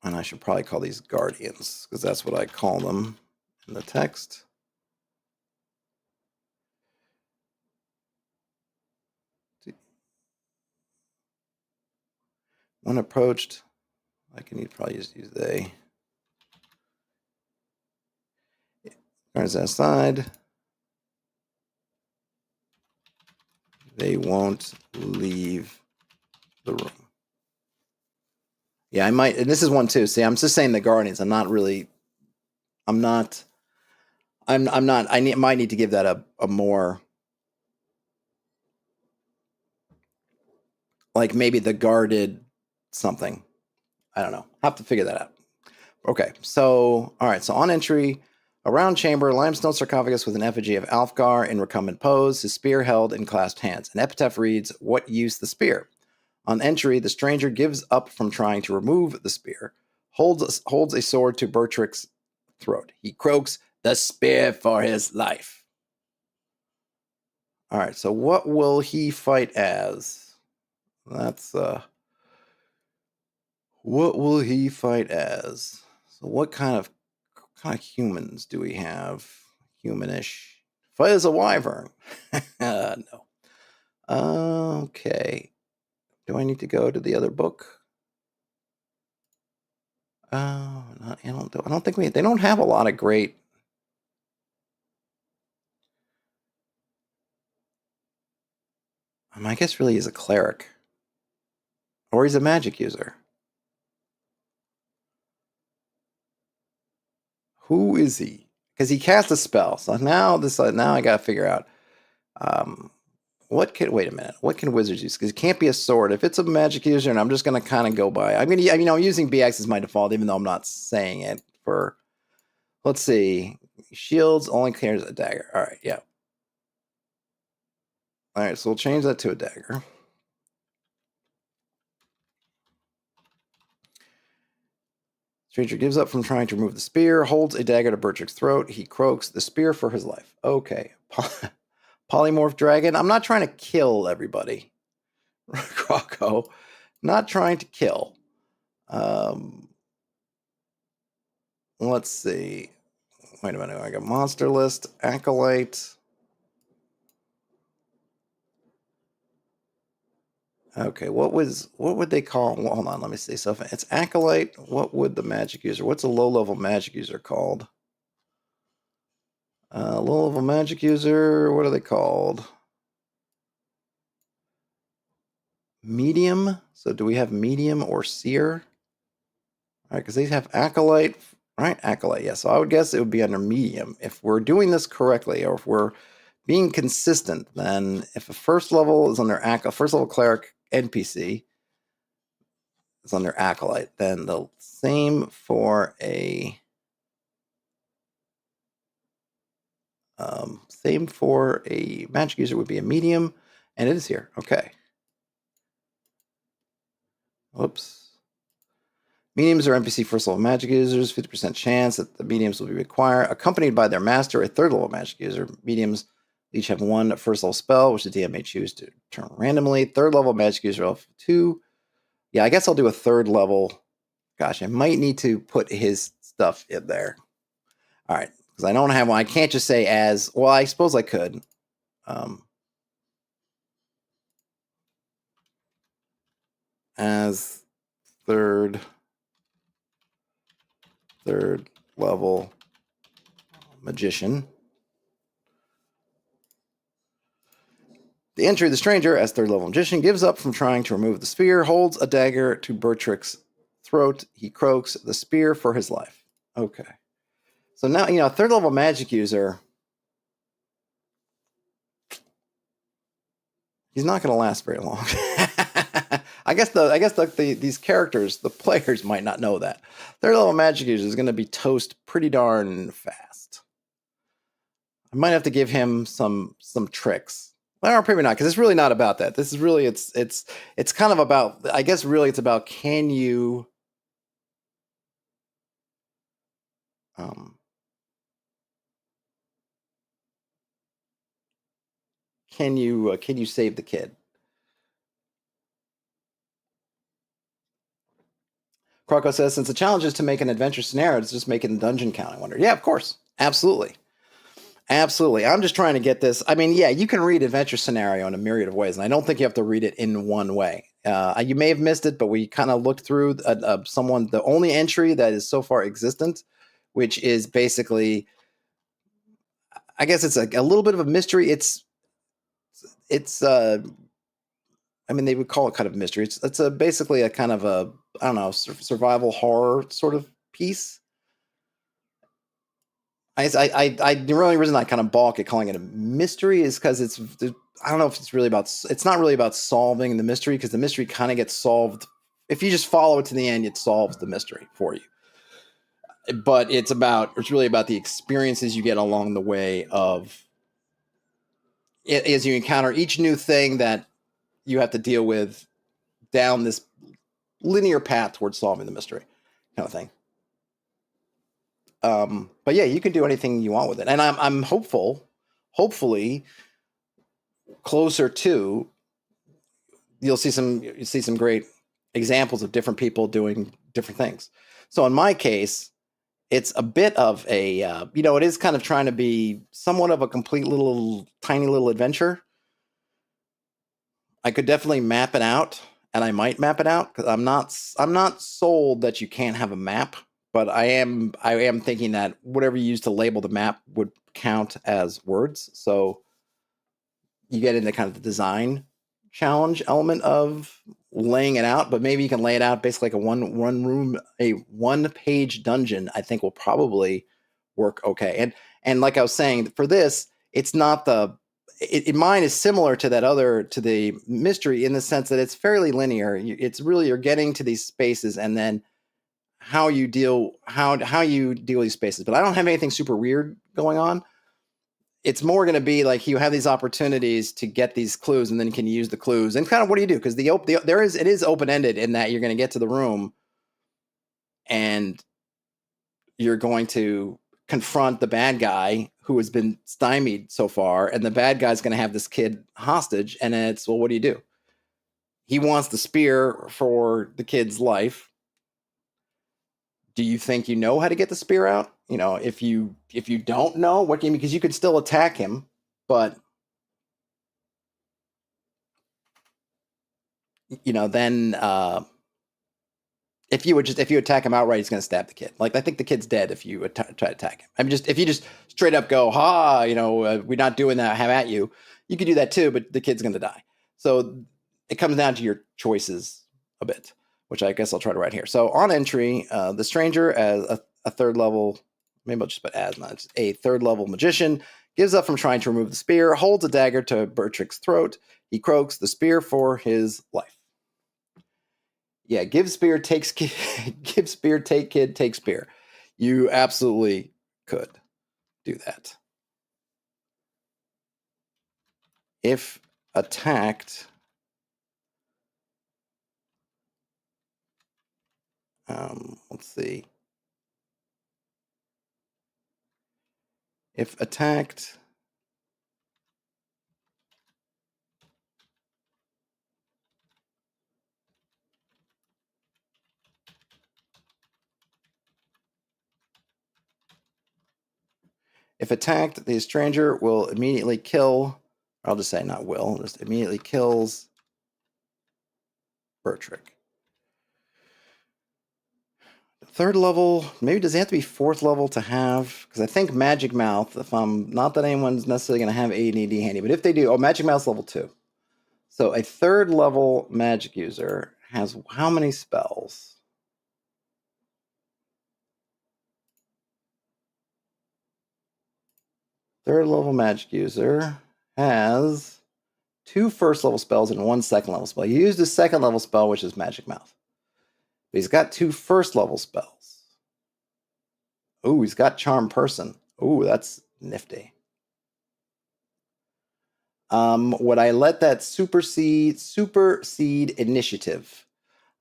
And I should probably call these Guardians, because that's what I call them in the text. When approached, I can probably just use they. Guardians outside. They won't leave the room. Yeah, I might, and this is one too. See, I'm just saying the Guardians. I might need to give that a more, like maybe the guarded something. I don't know. Have to figure that out. Okay, so, all right, so on entry, a round chamber, limestone sarcophagus with an effigy of Alfgar in recumbent pose, his spear held in clasped hands. An epitaph reads, "What use the spear?" On entry, the stranger gives up from trying to remove the spear, holds a sword to Bertrick's throat. He croaks, "The spear for his life." All right, so what will he fight as? That's, what will he fight as? So what kind of humans do we have? Humanish. Fight as a wyvern. No. Okay. Do I need to go to the other book? Oh, I don't think they don't have a lot of great. I guess really he's a cleric. Or he's a magic user. Who is he? Because he cast a spell. So now I gotta figure out wait a minute. What can wizards use? Because it can't be a sword. If it's a magic user, and I'm just gonna kind of go by. I'm using BX as my default, even though I'm not saying it for. Let's see. Shields only carries a dagger. All right, yeah. All right, so we'll change that to a dagger. Stranger gives up from trying to remove the spear, holds a dagger to Bertrick's throat. He croaks, "The spear for his life." Okay. Polymorph dragon. I'm not trying to kill everybody. Croco. Not trying to kill. Let's see. Wait a minute. I got monster list, acolyte. Okay, what would they call? Well, hold on, let me see. So if it's acolyte, what would the magic user? What's a low level magic user called? Low level magic user. What are they called? Medium. So do we have medium or seer? All right, because these have acolyte, right? Acolyte. Yeah. So I would guess it would be under medium if we're doing this correctly, or if we're being consistent. Then if a first level is under first level cleric NPC is under acolyte, then the same for a magic user would be a medium, and it is here. Okay. Whoops. Mediums are NPC first level magic users, 50% chance that the mediums will be required, accompanied by their master, a third level magic user. Mediums each have one first level spell, which the DM may choose to turn randomly. Third level magic user level 2. Yeah, I guess I'll do a third level. Gosh, I might need to put his stuff in there. All right, because I don't have one. I can't just say as, well, I suppose I could. As third level magician. The entry of the stranger as third level magician gives up from trying to remove the spear, holds a dagger to Bertrick's throat. He croaks the spear for his life. Okay. So now, third level magic user, he's not going to last very long. I guess these characters, the players, might not know that. Third level magic user is going to be toast pretty darn fast. I might have to give him some tricks. Well, probably not, because it's really not about that. This is really it's kind of about, I guess really it's about, can you can you save the kid? Croco says, since the challenge is to make an adventure scenario, it's just making the dungeon count. I wonder. Yeah, of course. Absolutely. Absolutely. I'm just trying to get this. I mean, yeah, you can read adventure scenario in a myriad of ways, and I don't think you have to read it in one way. You may have missed it, but we kind of looked through the only entry that is so far existent, which is basically, I guess it's a little bit of a mystery. It's I mean, they would call it kind of mystery. It's basically a kind of a, I don't know, survival horror sort of piece. The only reason I kind of balk at calling it a mystery is because I don't know if it's not really about solving the mystery, because the mystery kind of gets solved. If you just follow it to the end, it solves the mystery for you. But it's really about the experiences you get along the way of it, as you encounter each new thing that you have to deal with down this linear path towards solving the mystery kind of thing. But yeah, you can do anything you want with it. And I'm hopefully closer to, you'll see some great examples of different people doing different things. So in my case, it's a bit of a, it is kind of trying to be somewhat of a complete tiny little adventure. I could definitely map it out, and I might map it out, because I'm not sold that you can't have a map, but I am thinking that whatever you use to label the map would count as words. So you get into kind of the design challenge element of laying it out, but maybe you can lay it out basically like a one-page dungeon. I think will probably work okay. And like I was saying, for this, it's not mine is similar to the mystery, in the sense that it's fairly linear. It's really, you're getting to these spaces, and then how you deal with these spaces. But I don't have anything super weird going on. It's more going to be like you have these opportunities to get these clues, and then you can use the clues. And kind of, what do you do? Because it is open ended, in that you're going to get to the room, and you're going to confront the bad guy who has been stymied so far, and the bad guy's going to have this kid hostage. And it's, well, what do you do? He wants the spear for the kid's life. Do you think you know how to get the spear out? If you don't know, what game, because you could still attack him, but then if you attack him outright, he's going to stab the kid. Like, I think the kid's dead if you try to attack him. I mean, if you just straight up go, we're not doing that, have at you. You could do that too, but the kid's going to die. So it comes down to your choices a bit, which I guess I'll try to write here. So on entry, the stranger, as a third level, maybe I'll just put as, not a third level magician, gives up from trying to remove the spear, holds a dagger to Bertrick's throat. He croaks the spear for his life. Yeah, give spear, take kid, take spear. You absolutely could do that. If attacked, let's see. If attacked, the stranger will immediately kill. I'll just say not will, just immediately kills Bertrick. Third level, maybe does it have to be fourth level to have? Because I think Magic Mouth, if I'm not that anyone's necessarily going to have AD handy, but if they do, Magic Mouth's level 2. So a third level magic user has how many spells? Third level magic user has 2 first level spells and 1 second level spell. He used his second level spell, which is Magic Mouth. But he's got 2 first level spells. Ooh, he's got Charm Person. Ooh, that's nifty. Would I let that supersede initiative?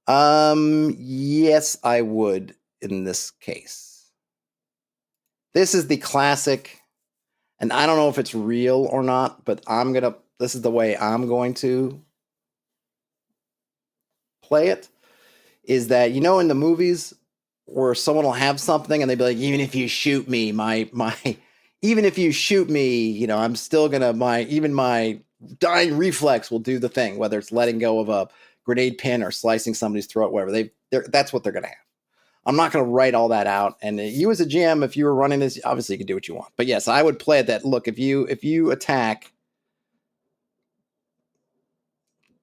Yes, I would in this case. This is the classic, and I don't know if it's real or not, but this is the way I'm going to play it, is that, in the movies where someone will have something and they'd be like, even if you shoot me, even if you shoot me, I'm still gonna, my dying reflex will do the thing, whether it's letting go of a grenade pin or slicing somebody's throat, whatever. That's what they're gonna have. I'm not gonna write all that out. And you as a GM, if you were running this, obviously you can do what you want. But yes, I would play it that, look, if you attack,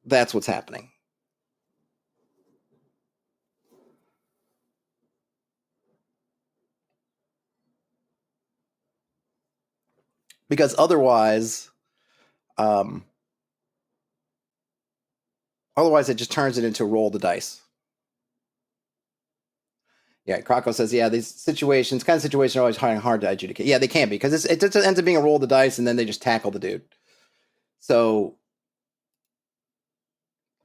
that's what's happening. Because otherwise, it just turns it into roll the dice. Yeah, Krakow says, yeah, these situations are always hard to adjudicate. Yeah, they can be, because it just ends up being a roll the dice, and then they just tackle the dude. So,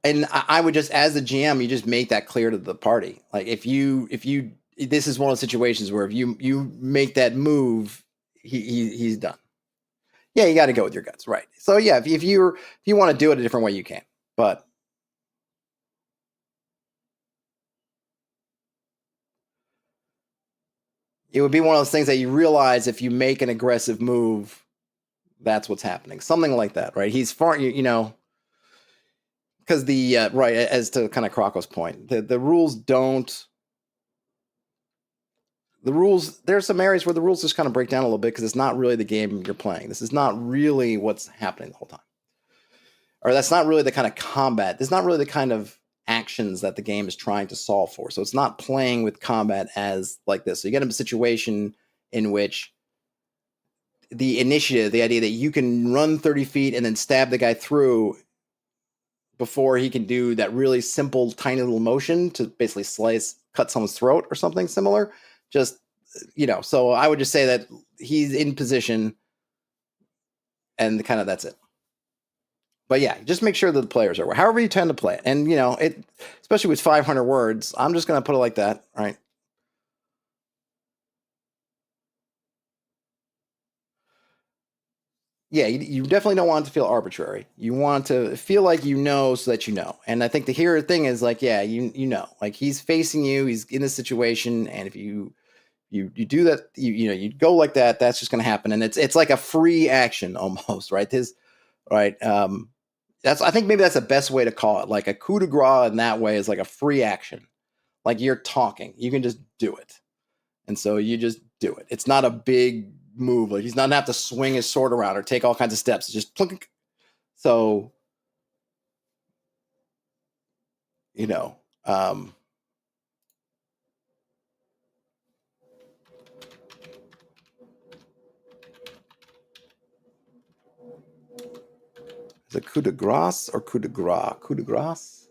and I would just, as the GM, you just make that clear to the party. Like, if you, this is one of those situations where if you make that move, he's done. Yeah, you got to go with your guts, right? So yeah, if you want to do it a different way, you can, but. It would be one of those things that you realize if you make an aggressive move, that's what's happening. Something like that, right? He's far, because right, as to kind of Krokow's point, the rules don't. There's some areas where the rules just kind of break down a little bit because it's not really the game you're playing. This is not really what's happening the whole time, or that's not really the kind of combat. This is not really the kind of actions that the game is trying to solve for. So it's not playing with combat as like this. So you get into a situation in which the initiative, the idea that you can run 30 feet and then stab the guy through before he can do that really simple, tiny little motion to basically cut someone's throat or something similar. Just, so I would just say that he's in position and kind of that's it. But yeah, just make sure that the players are, however you tend to play it. And, especially with 500 words, I'm just going to put it like that, right? Yeah, you definitely don't want it to feel arbitrary. You want to feel like so that you know. And I think the hero thing is like, yeah, like he's facing you, he's in this situation, and if you do that, you go like that, that's just going to happen, and it's like a free action almost, right? Right. I think maybe that's the best way to call it. Like a coup de grace in that way is like a free action. Like you're talking, you can just do it, and so you just do it. It's not a big move. Like he's not gonna have to swing his sword around or take all kinds of steps. It's just plunk. So, you know, um, is it coup de grace or coup de grace? Coup de grace?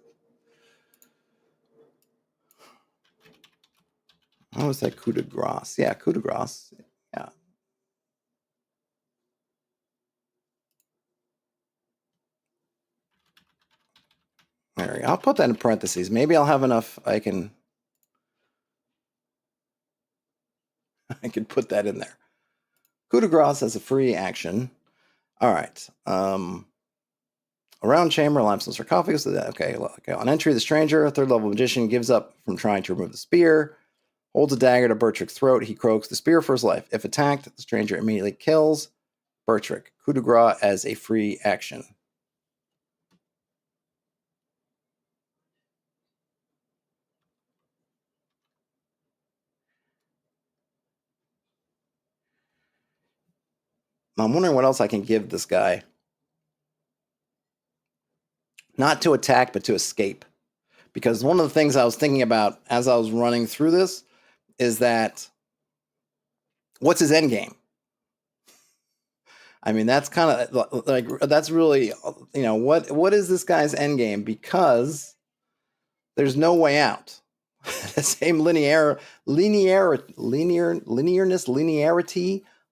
How is that coup de grace? Yeah, coup de grace. Yeah. There we go. I'll put that in parentheses. Maybe I'll have enough. I can put that in there. Coup de grace as a free action. All right. Around chamber, limestone sarcophagus. Okay. On entry, the stranger, a third level magician, gives up from trying to remove the spear, holds a dagger to Bertrick's throat. He croaks the spear for his life. If attacked, the stranger immediately kills Bertrick. Coup de grace as a free action. I'm wondering what else I can give this guy. Not to attack, but to escape. Because one of the things I was thinking about as I was running through this is that what's his end game? I mean, that's kind of like that's really, what is this guy's end game? Because there's no way out. The same linearity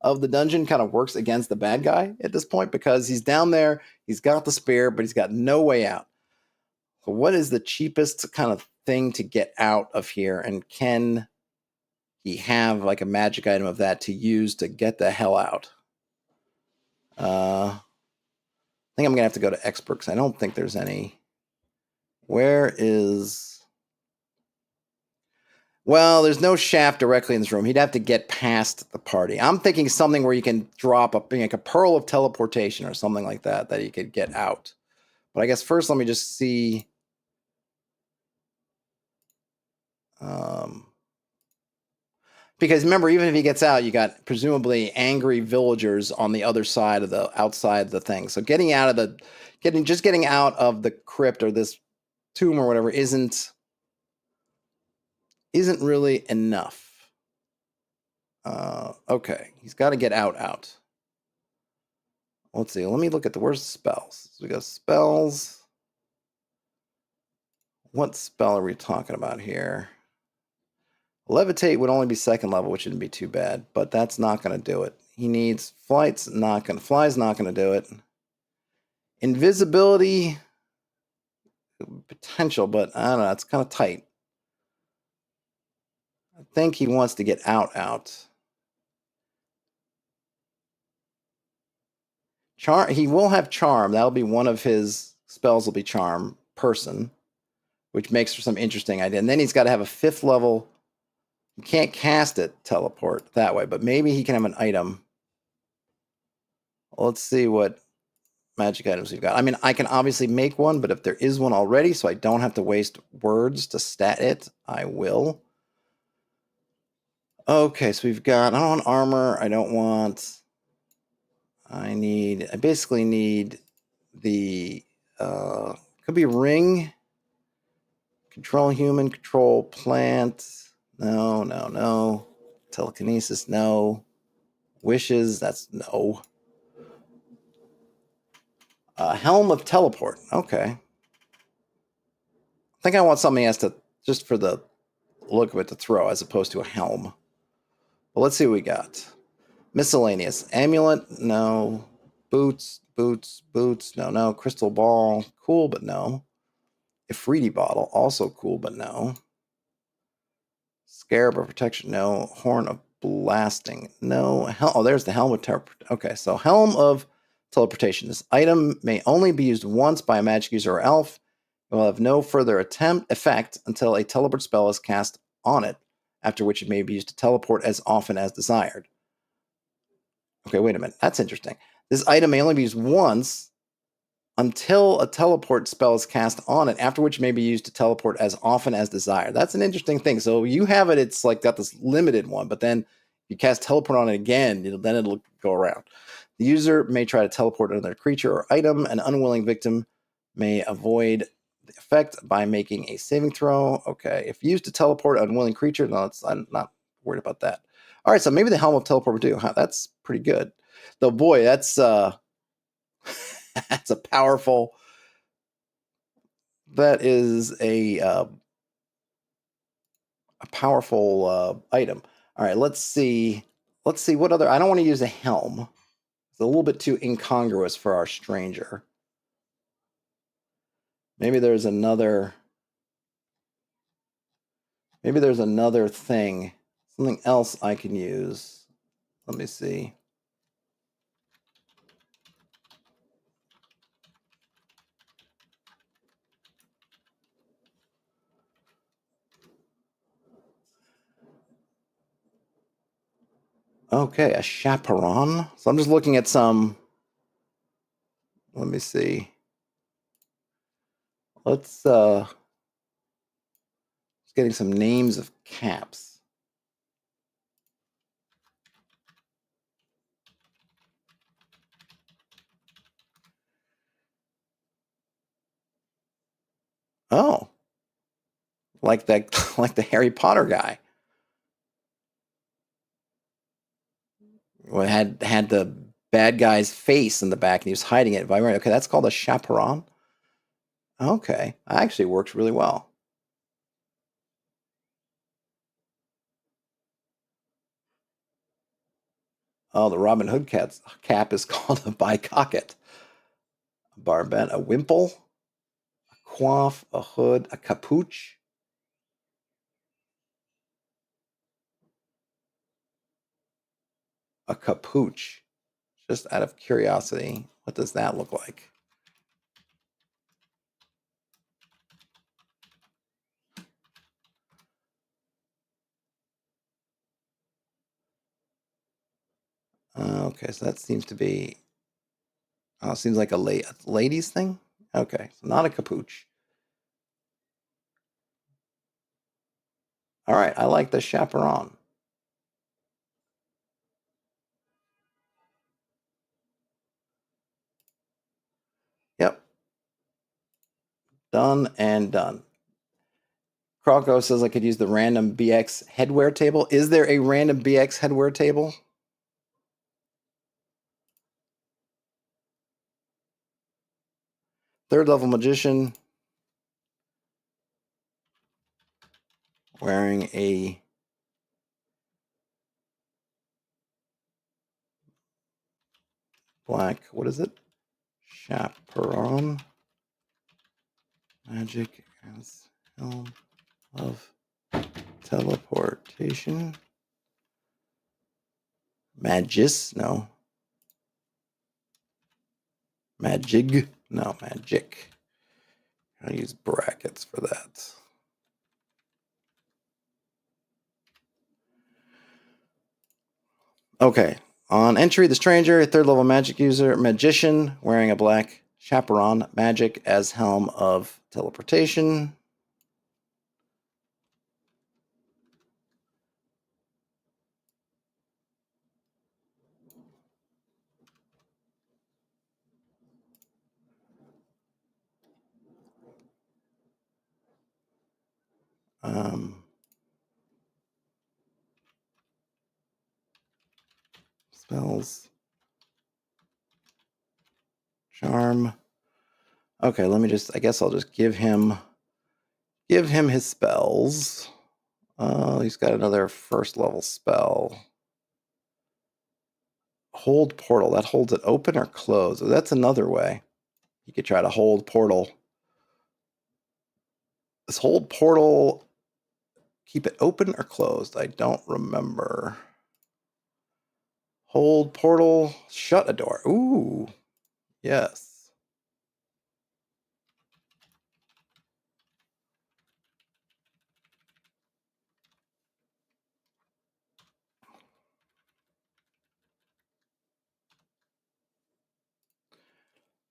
of the dungeon kind of works against the bad guy at this point, because he's down there, he's got the spear, but he's got no way out. So what is the cheapest kind of thing to get out of here, and can he have like a magic item of that to use to get the hell out? I think I'm gonna have to go to expert because I don't think there's any. Where is? Well, there's no shaft directly in this room. He'd have to get past the party. I'm thinking something where you can drop like a pearl of teleportation or something like that he could get out. But I guess first let me just see. Because remember, even if he gets out, you got presumably angry villagers on the other side of the outside of the thing. So getting out of getting out of the crypt or this tomb or whatever isn't really enough. Okay, he's got to get out. Let's see. Let me look at the worst spells. So we got spells. What spell are we talking about here? Levitate would only be second level, which wouldn't be too bad, but that's not going to do it. He needs fly's not going to do it. Invisibility potential, but I don't know, it's kind of tight. I think he wants to get out. Charm, he will have charm. That'll be one of his spells, will be charm person, which makes for some interesting idea. And then he's got to have a 5th level. You can't cast it teleport that way, but maybe he can have an item. Let's see what magic items we've got. I mean, I can obviously make one, but if there is one already, so I don't have to waste words to stat it, I will. Okay, so we've got, I don't want armor, I basically need the, could be ring, control human, control plant, no, telekinesis, no, wishes, that's no. Helm of teleport, okay. I think I want something as to, just for the look of it, to throw, as opposed to a helm. Well, let's see what we got. Miscellaneous. Amulet, no. Boots, no. Crystal ball, cool, but no. Ifriti bottle, also cool, but no. Scarab of protection, no. Horn of blasting, no. Oh, there's the helm of teleportation. Okay, so helm of teleportation. This item may only be used once by a magic user or elf. It will have no further effect until a teleport spell is cast on it, after which it may be used to teleport as often as desired. Okay, wait a minute. That's interesting. This item may only be used once until a teleport spell is cast on it, after which it may be used to teleport as often as desired. That's an interesting thing. So you have it, it's like got this limited one, but then you cast teleport on it again, then it'll go around. The user may try to teleport another creature or item. An unwilling victim may avoid the effect by making a saving throw. Okay, if used to teleport an unwilling creature, no, I'm not worried about that. All right, so maybe the helm of teleport would do. That's pretty good. Though, boy, that's that's a powerful. That is a powerful item. All right, let's see. Let's see what other. I don't want to use a helm. It's a little bit too incongruous for our stranger. Maybe there's another. Maybe there's another thing, something else I can use. Let me see. Okay, a chaperone. So I'm just looking at some. Let me see. Let's just getting some names of caps. Oh, like that, like the Harry Potter guy. Well, had the bad guy's face in the back and he was hiding it. Okay, that's called a chaperone. Okay, that actually works really well. Oh, the Robin Hood cap is called a bicocket. A barbette, a wimple, a coif, a hood, a capuche. A capuche. Just out of curiosity, what does that look like? Okay, so that seems to be. Oh, seems like a ladies thing. Okay, so not a capuche. All right, I like the chaperone. Yep, done and done. Croco says I could use the random BX headwear table. Is there a random BX headwear table? Third level magician wearing a black, what is it? Chaperone. Magic as helm of teleportation. Magis? No. Magig? No, magic. I use brackets for that. Okay. On entry, the stranger, third level magic user, magician, wearing a black chaperone, magic as helm of teleportation. Spells. Charm. Okay, let me just, I guess I'll just give him his spells. He's got another first level spell. Hold portal. That holds it open or closed. Oh, that's another way. You could try to hold portal. Does hold portal keep it open or closed? I don't remember. Hold portal, shut a door. Ooh, yes.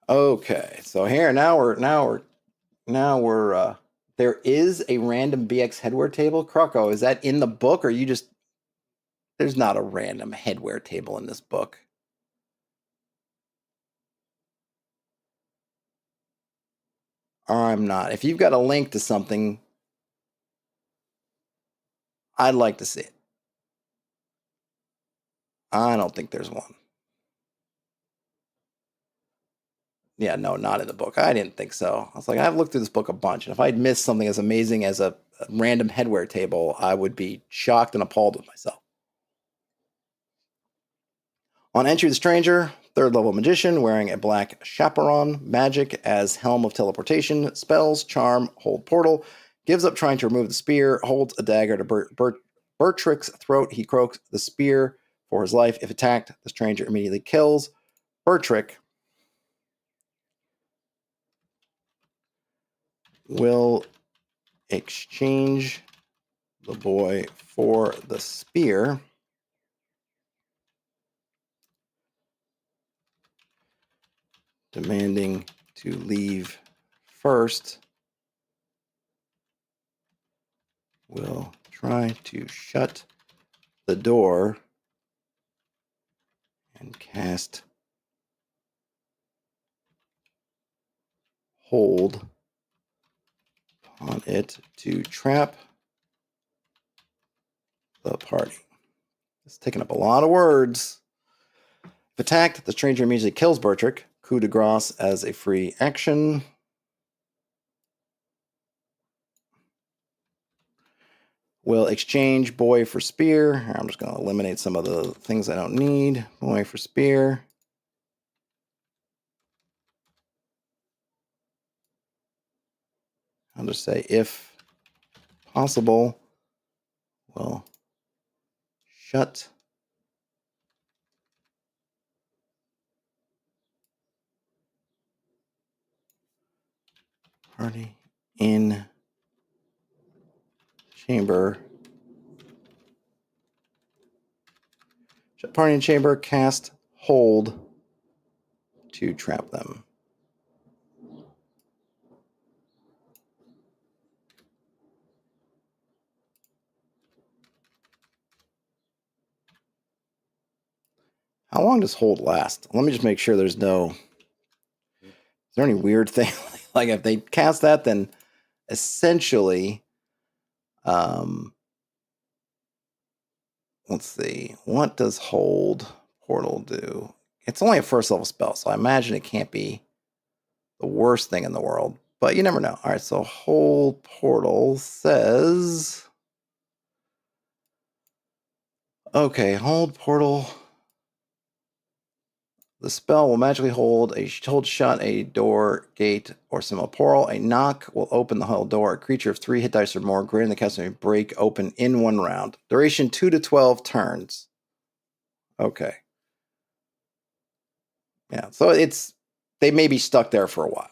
Okay, so here now we're there is a random BX headwear table. Croco, is that in the book or you just there's not a random headwear table in this book? I'm not. If you've got a link to something, I'd like to see it. I don't think there's one. Yeah, no, not in the book. I didn't think so. I was like, I've looked through this book a bunch, and if I'd missed something as amazing as a random headwear table, I would be shocked and appalled with myself. On entry, the stranger, third level magician, wearing a black chaperone, magic as helm of teleportation, spells, charm, hold portal, gives up trying to remove the spear, holds a dagger to Bertrick's throat. He croaks the spear for his life. If attacked, the stranger immediately kills Bertrick. Will exchange the boy for the spear. Demanding to leave first. Will try to shut the door and cast hold on it to trap the party. It's taking up a lot of words. If attacked, the stranger immediately kills Bertrick. Coup de grace as a free action. Will exchange boy for spear. I'm just going to eliminate some of the things I don't need. Boy for spear. I'll just say, if possible, will shut party in chamber. Shut party in chamber, cast hold to trap them. How long does hold last? Let me just make sure there's no... Is there any weird thing? Like if they cast that, then essentially... let's see. What does hold portal do? It's only a first level spell, so I imagine it can't be the worst thing in the world. But you never know. All right, so hold portal says... Okay, hold portal... The spell will magically hold shut a door, gate, or similar portal. A knock will open the whole door. A creature of 3 hit dice or more greater than the caster may break open in 1 round. Duration 2 to 12 turns. Okay. Yeah, so they may be stuck there for a while.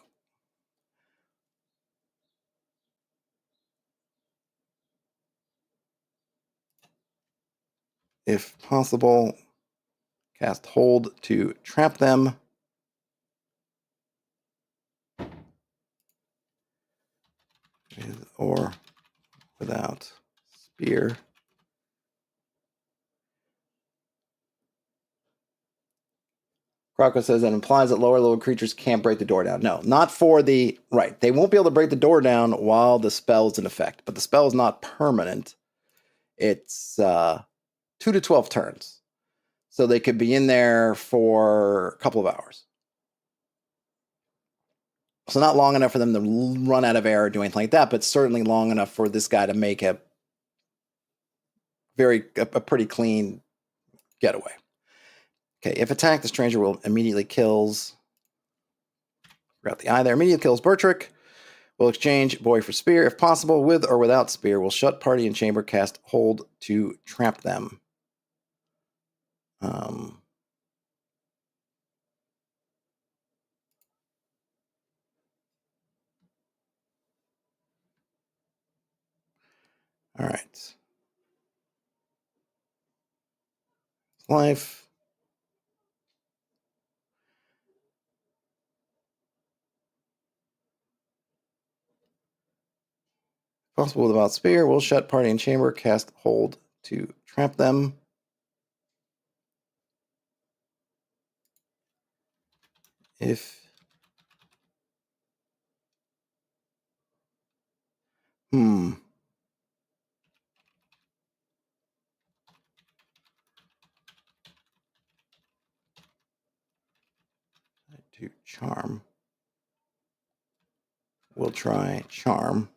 If possible, cast hold to trap them. With or without spear. Croco says that implies that lower level creatures can't break the door down. No, not for the... Right, they won't be able to break the door down while the spell's in effect. But the spell is not permanent. It's 2 to 12 turns. So they could be in there for a couple of hours. So not long enough for them to run out of air or do anything like that, but certainly long enough for this guy to make a pretty clean getaway. Okay, if attacked, the stranger will immediately kills... Forgot the eye there. Immediately kills Bertrick. Will exchange boy for spear. If possible, with or without spear, will shut party in chamber, cast hold to trap them. All right. Life. Possible without spear, will shut party in chamber, cast hold to trap them. If to charm. We'll try charm.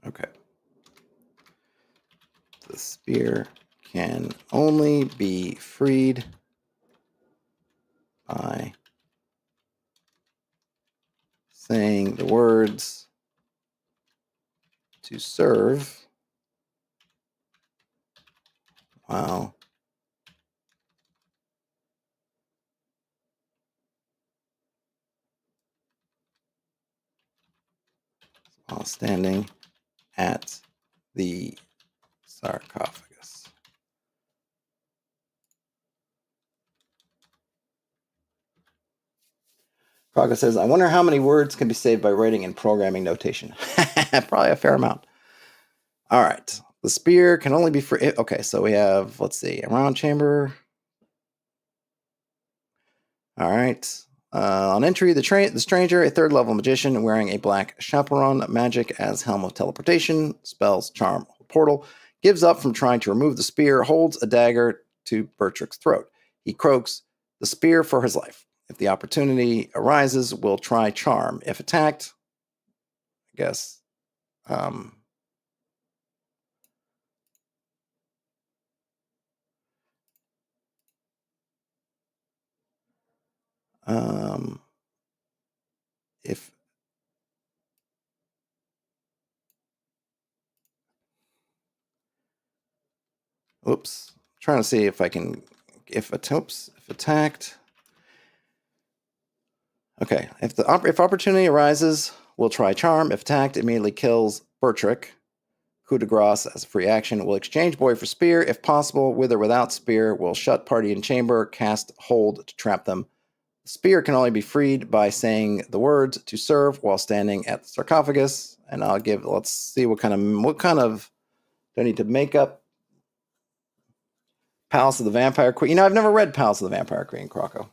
Okay. The spear can only be freed by saying the words to serve while standing at the sarcophagus. Kraga says, I wonder how many words can be saved by writing in programming notation. Probably a fair amount. All right. The spear can only be free. Okay, so we have, let's see, around chamber. All right. On entry, the stranger, a third level magician wearing a black chaperone, magic as helm of teleportation, spells, charm, portal, gives up from trying to remove the spear, holds a dagger to Bertrick's throat. He croaks the spear for his life. If the opportunity arises, will try charm. If attacked, I guess. If oops, trying to see if I can if attacked. Okay, if opportunity arises, we'll try charm. If attacked, immediately kills Bertrick. Coup de grace as a free action. We'll exchange boy for spear. If possible, with or without spear, we'll shut party in chamber, cast hold to trap them. The spear can only be freed by saying the words to serve while standing at the sarcophagus. And let's see what kind of do I need to make up? Palace of the Vampire Queen. You know, I've never read Palace of the Vampire Queen, Croco.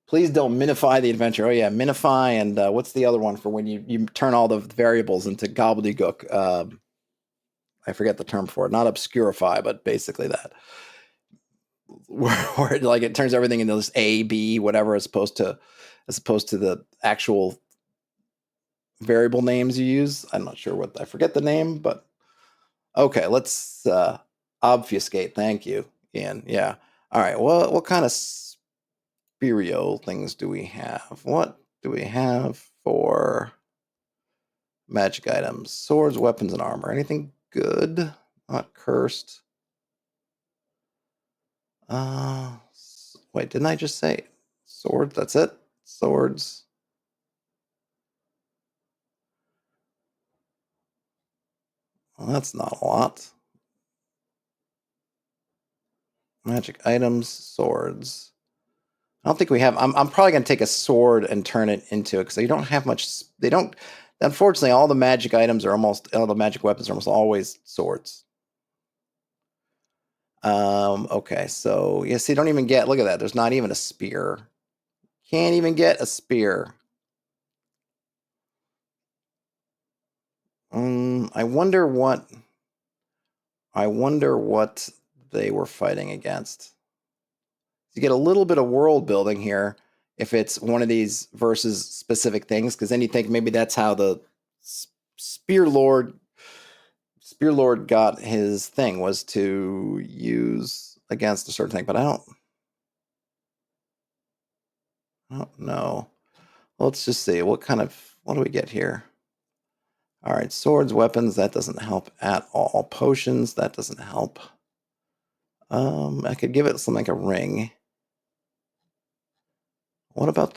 Please don't minify the adventure. Oh yeah, minify, and what's the other one for when you turn all the variables into gobbledygook? I forget the term for it. Not obscurify, but basically that. Where it turns everything into this A, B, whatever, as opposed to the actual variable names you use. I'm not sure what I forget the name, but okay, let's obfuscate. Thank you, Ian. Yeah. All right. Well, what kind of Spirial things do we have? What do we have for magic items? Swords, weapons, and armor. Anything good? Not cursed. Wait, didn't I just say swords? That's it? Swords. Well, that's not a lot. Magic items, swords. I don't think we have. I'm probably going to take a sword and turn it into it because they don't have much. They don't. Unfortunately, all the magic items are all the magic weapons are almost always swords. Okay, so yeah, see, don't even get. Look at that. There's not even a spear. Can't even get a spear. I wonder what. I wonder what they were fighting against. You get a little bit of world building here if it's one of these versus specific things, because then you think maybe that's how the Spear Lord got his thing, was to use against a certain thing, but I don't know. Let's just see what do we get here? All right, swords, weapons, that doesn't help at all. Potions, that doesn't help. I could give it something like a ring. What about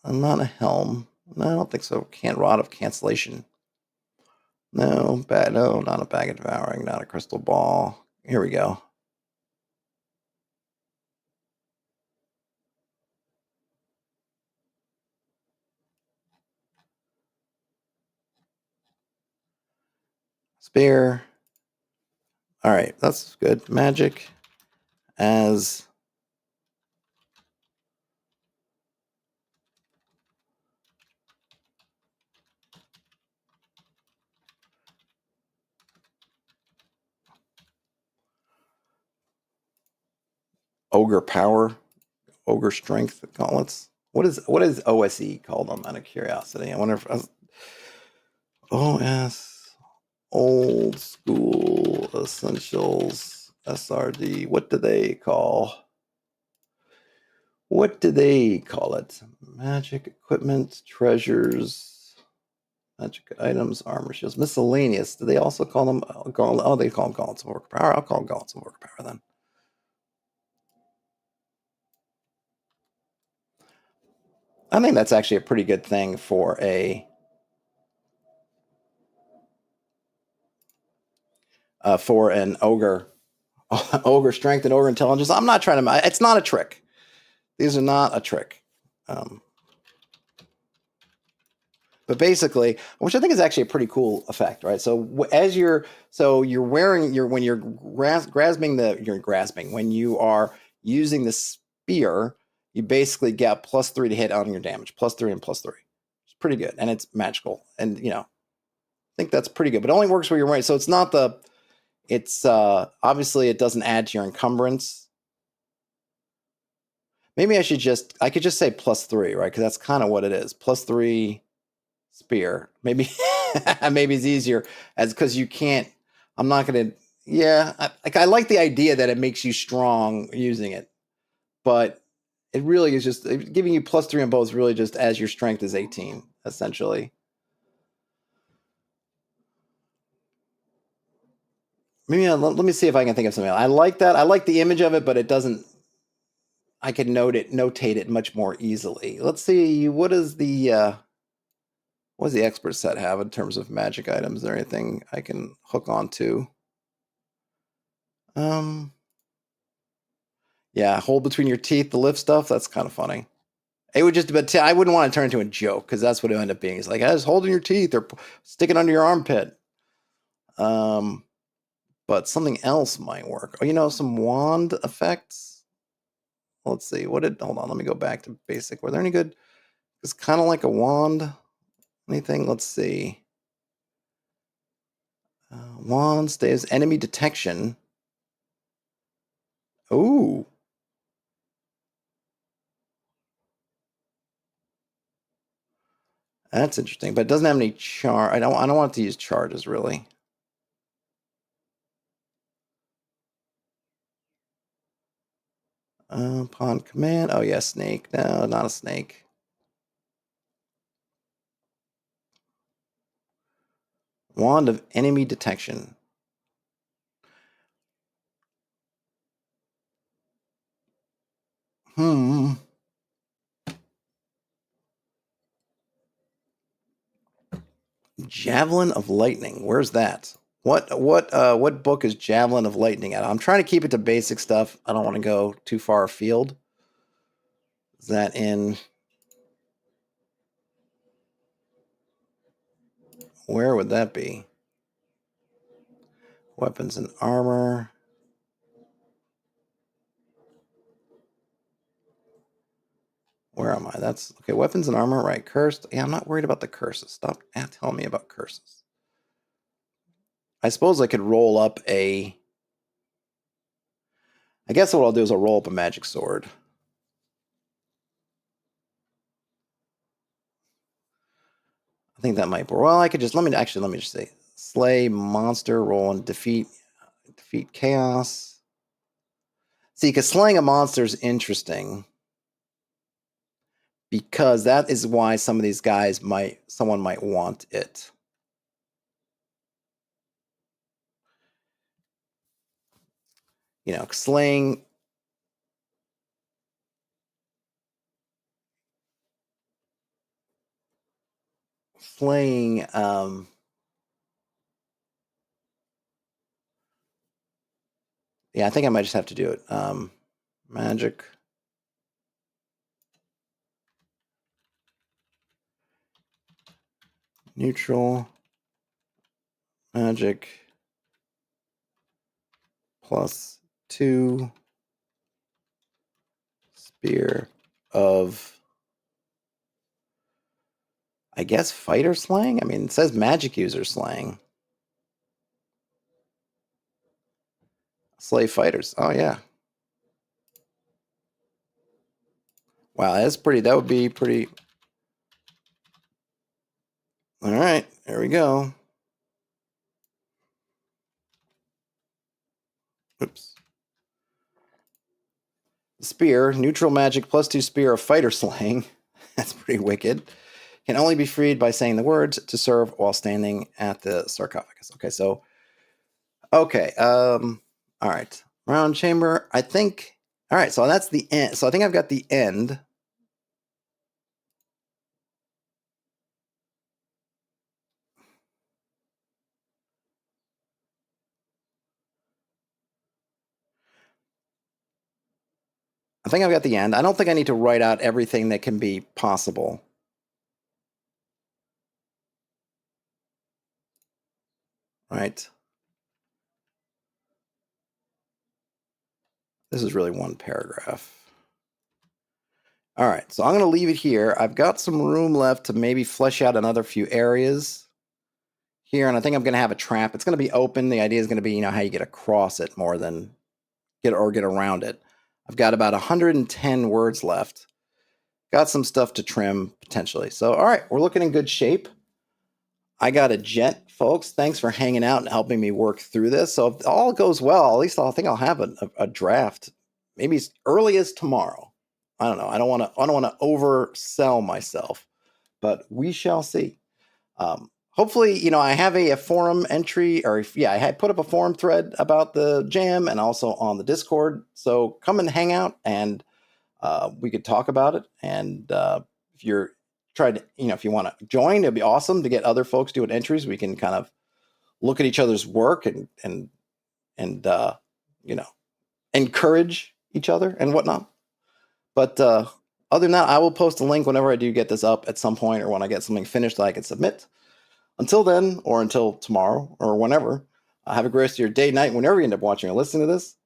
not a helm? No, I don't think so. Rod of cancellation. No, not a bag of devouring, not a crystal ball. Here we go. Spear. All right, that's good. Magic as ogre power, ogre strength gauntlets. What is OSE called? I'm out of curiosity. I wonder if OS old school essentials SRD. What do they call? What do they call it? Magic equipment, treasures, magic items, armor shields, miscellaneous. Do they also call them gauntlet? Oh, they call them gauntlets of orc power. I'll call them gauntlets of orc power then. I think that's actually a pretty good thing for an ogre, ogre strength and ogre intelligence. I'm not trying to. It's not a trick. These are not a trick. But basically, which I think is actually a pretty cool effect, right? So when you're grasping when you are using this spear, you basically get +3 to hit on your damage, +3 and +3. It's pretty good, and it's magical, and I think that's pretty good. But it only works where you're right. So it's not the. It's obviously it doesn't add to your encumbrance. Maybe I could just say +3, right? Because that's kind of what it is. +3 spear. Maybe maybe it's easier because you can't. I'm not gonna. Yeah, I like the idea that it makes you strong using it, but it really is just giving you +3 on both. Really, just as your strength is 18, essentially. Maybe let me see if I can think of something else. I like that. I like the image of it, but it doesn't. I can notate it much more easily. Let's see. What does the expert set have in terms of magic items? Is there anything I can hook onto? Yeah, hold between your teeth, the lift stuff. That's kind of funny. It would just, but I wouldn't want to turn into a joke because that's what it would end up being. It's like, I was holding your teeth or sticking under your armpit. But something else might work. Oh, some wand effects. Let's see. Hold on. Let me go back to basic. Were there any good? It's kind of like a wand. Anything? Let's see. Wand stays enemy detection. Ooh. That's interesting, but it doesn't have any char. I don't want to use charges really. Upon command. Oh yeah, snake. No, not a snake. Wand of enemy detection. Javelin of Lightning. Where's that? What book is Javelin of Lightning at? I'm trying to keep it to basic stuff. I don't want to go too far afield. Is that in? Where would that be? Weapons and armor. Where am I? That's okay. Weapons and armor, right? Cursed. Yeah, I'm not worried about the curses. Stop telling me about curses. I suppose I could roll up a. I guess what I'll do is I'll roll up a magic sword. I think that might. Well, I could just let me just say slay monster, roll and defeat chaos. See, because slaying a monster is interesting because that is why some of these guys someone might want it. Slaying. Yeah, I think I might just have to do it. Magic. Neutral. Magic. +2. Spear of. I guess fighter slang? I mean, it says magic user slang. Slay fighters. Oh, yeah. Wow, that would be pretty. All right, there we go. Oops. Spear, neutral magic +2 spear of fighter slang. That's pretty wicked. Can only be freed by saying the words to serve while standing at the sarcophagus. Okay, so. Okay, all right. Round chamber, I think. All right, so that's the end. So I think I've got the end. I think I've got the end. I don't think I need to write out everything that can be possible. Right. This is really one paragraph. All right, so I'm going to leave it here. I've got some room left to maybe flesh out another few areas here, and I think I'm going to have a trap. It's going to be open. The idea is going to be, how you get across it more than get around it. I've got about 110 words left. Got some stuff to trim potentially. So, all right, we're looking in good shape. I got a jet, folks. Thanks for hanging out and helping me work through this. So if all goes well, at least I think I'll have a draft maybe as early as tomorrow. I don't know. I don't want to oversell myself, but we shall see. Hopefully, I have a forum entry, or I had put up a forum thread about the jam and also on the Discord. So come and hang out, and we could talk about it. And if you're trying to, if you want to join, it'd be awesome to get other folks doing entries. We can kind of look at each other's work and encourage each other and whatnot. But other than that, I will post a link whenever I do get this up at some point, or when I get something finished that I can submit. Until then, or until tomorrow, or whenever, have a great rest of your day, night, whenever you end up watching or listening to this.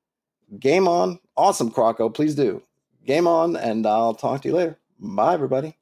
Game on. Awesome, Croco. Please do. Game on, and I'll talk to you later. Bye, everybody.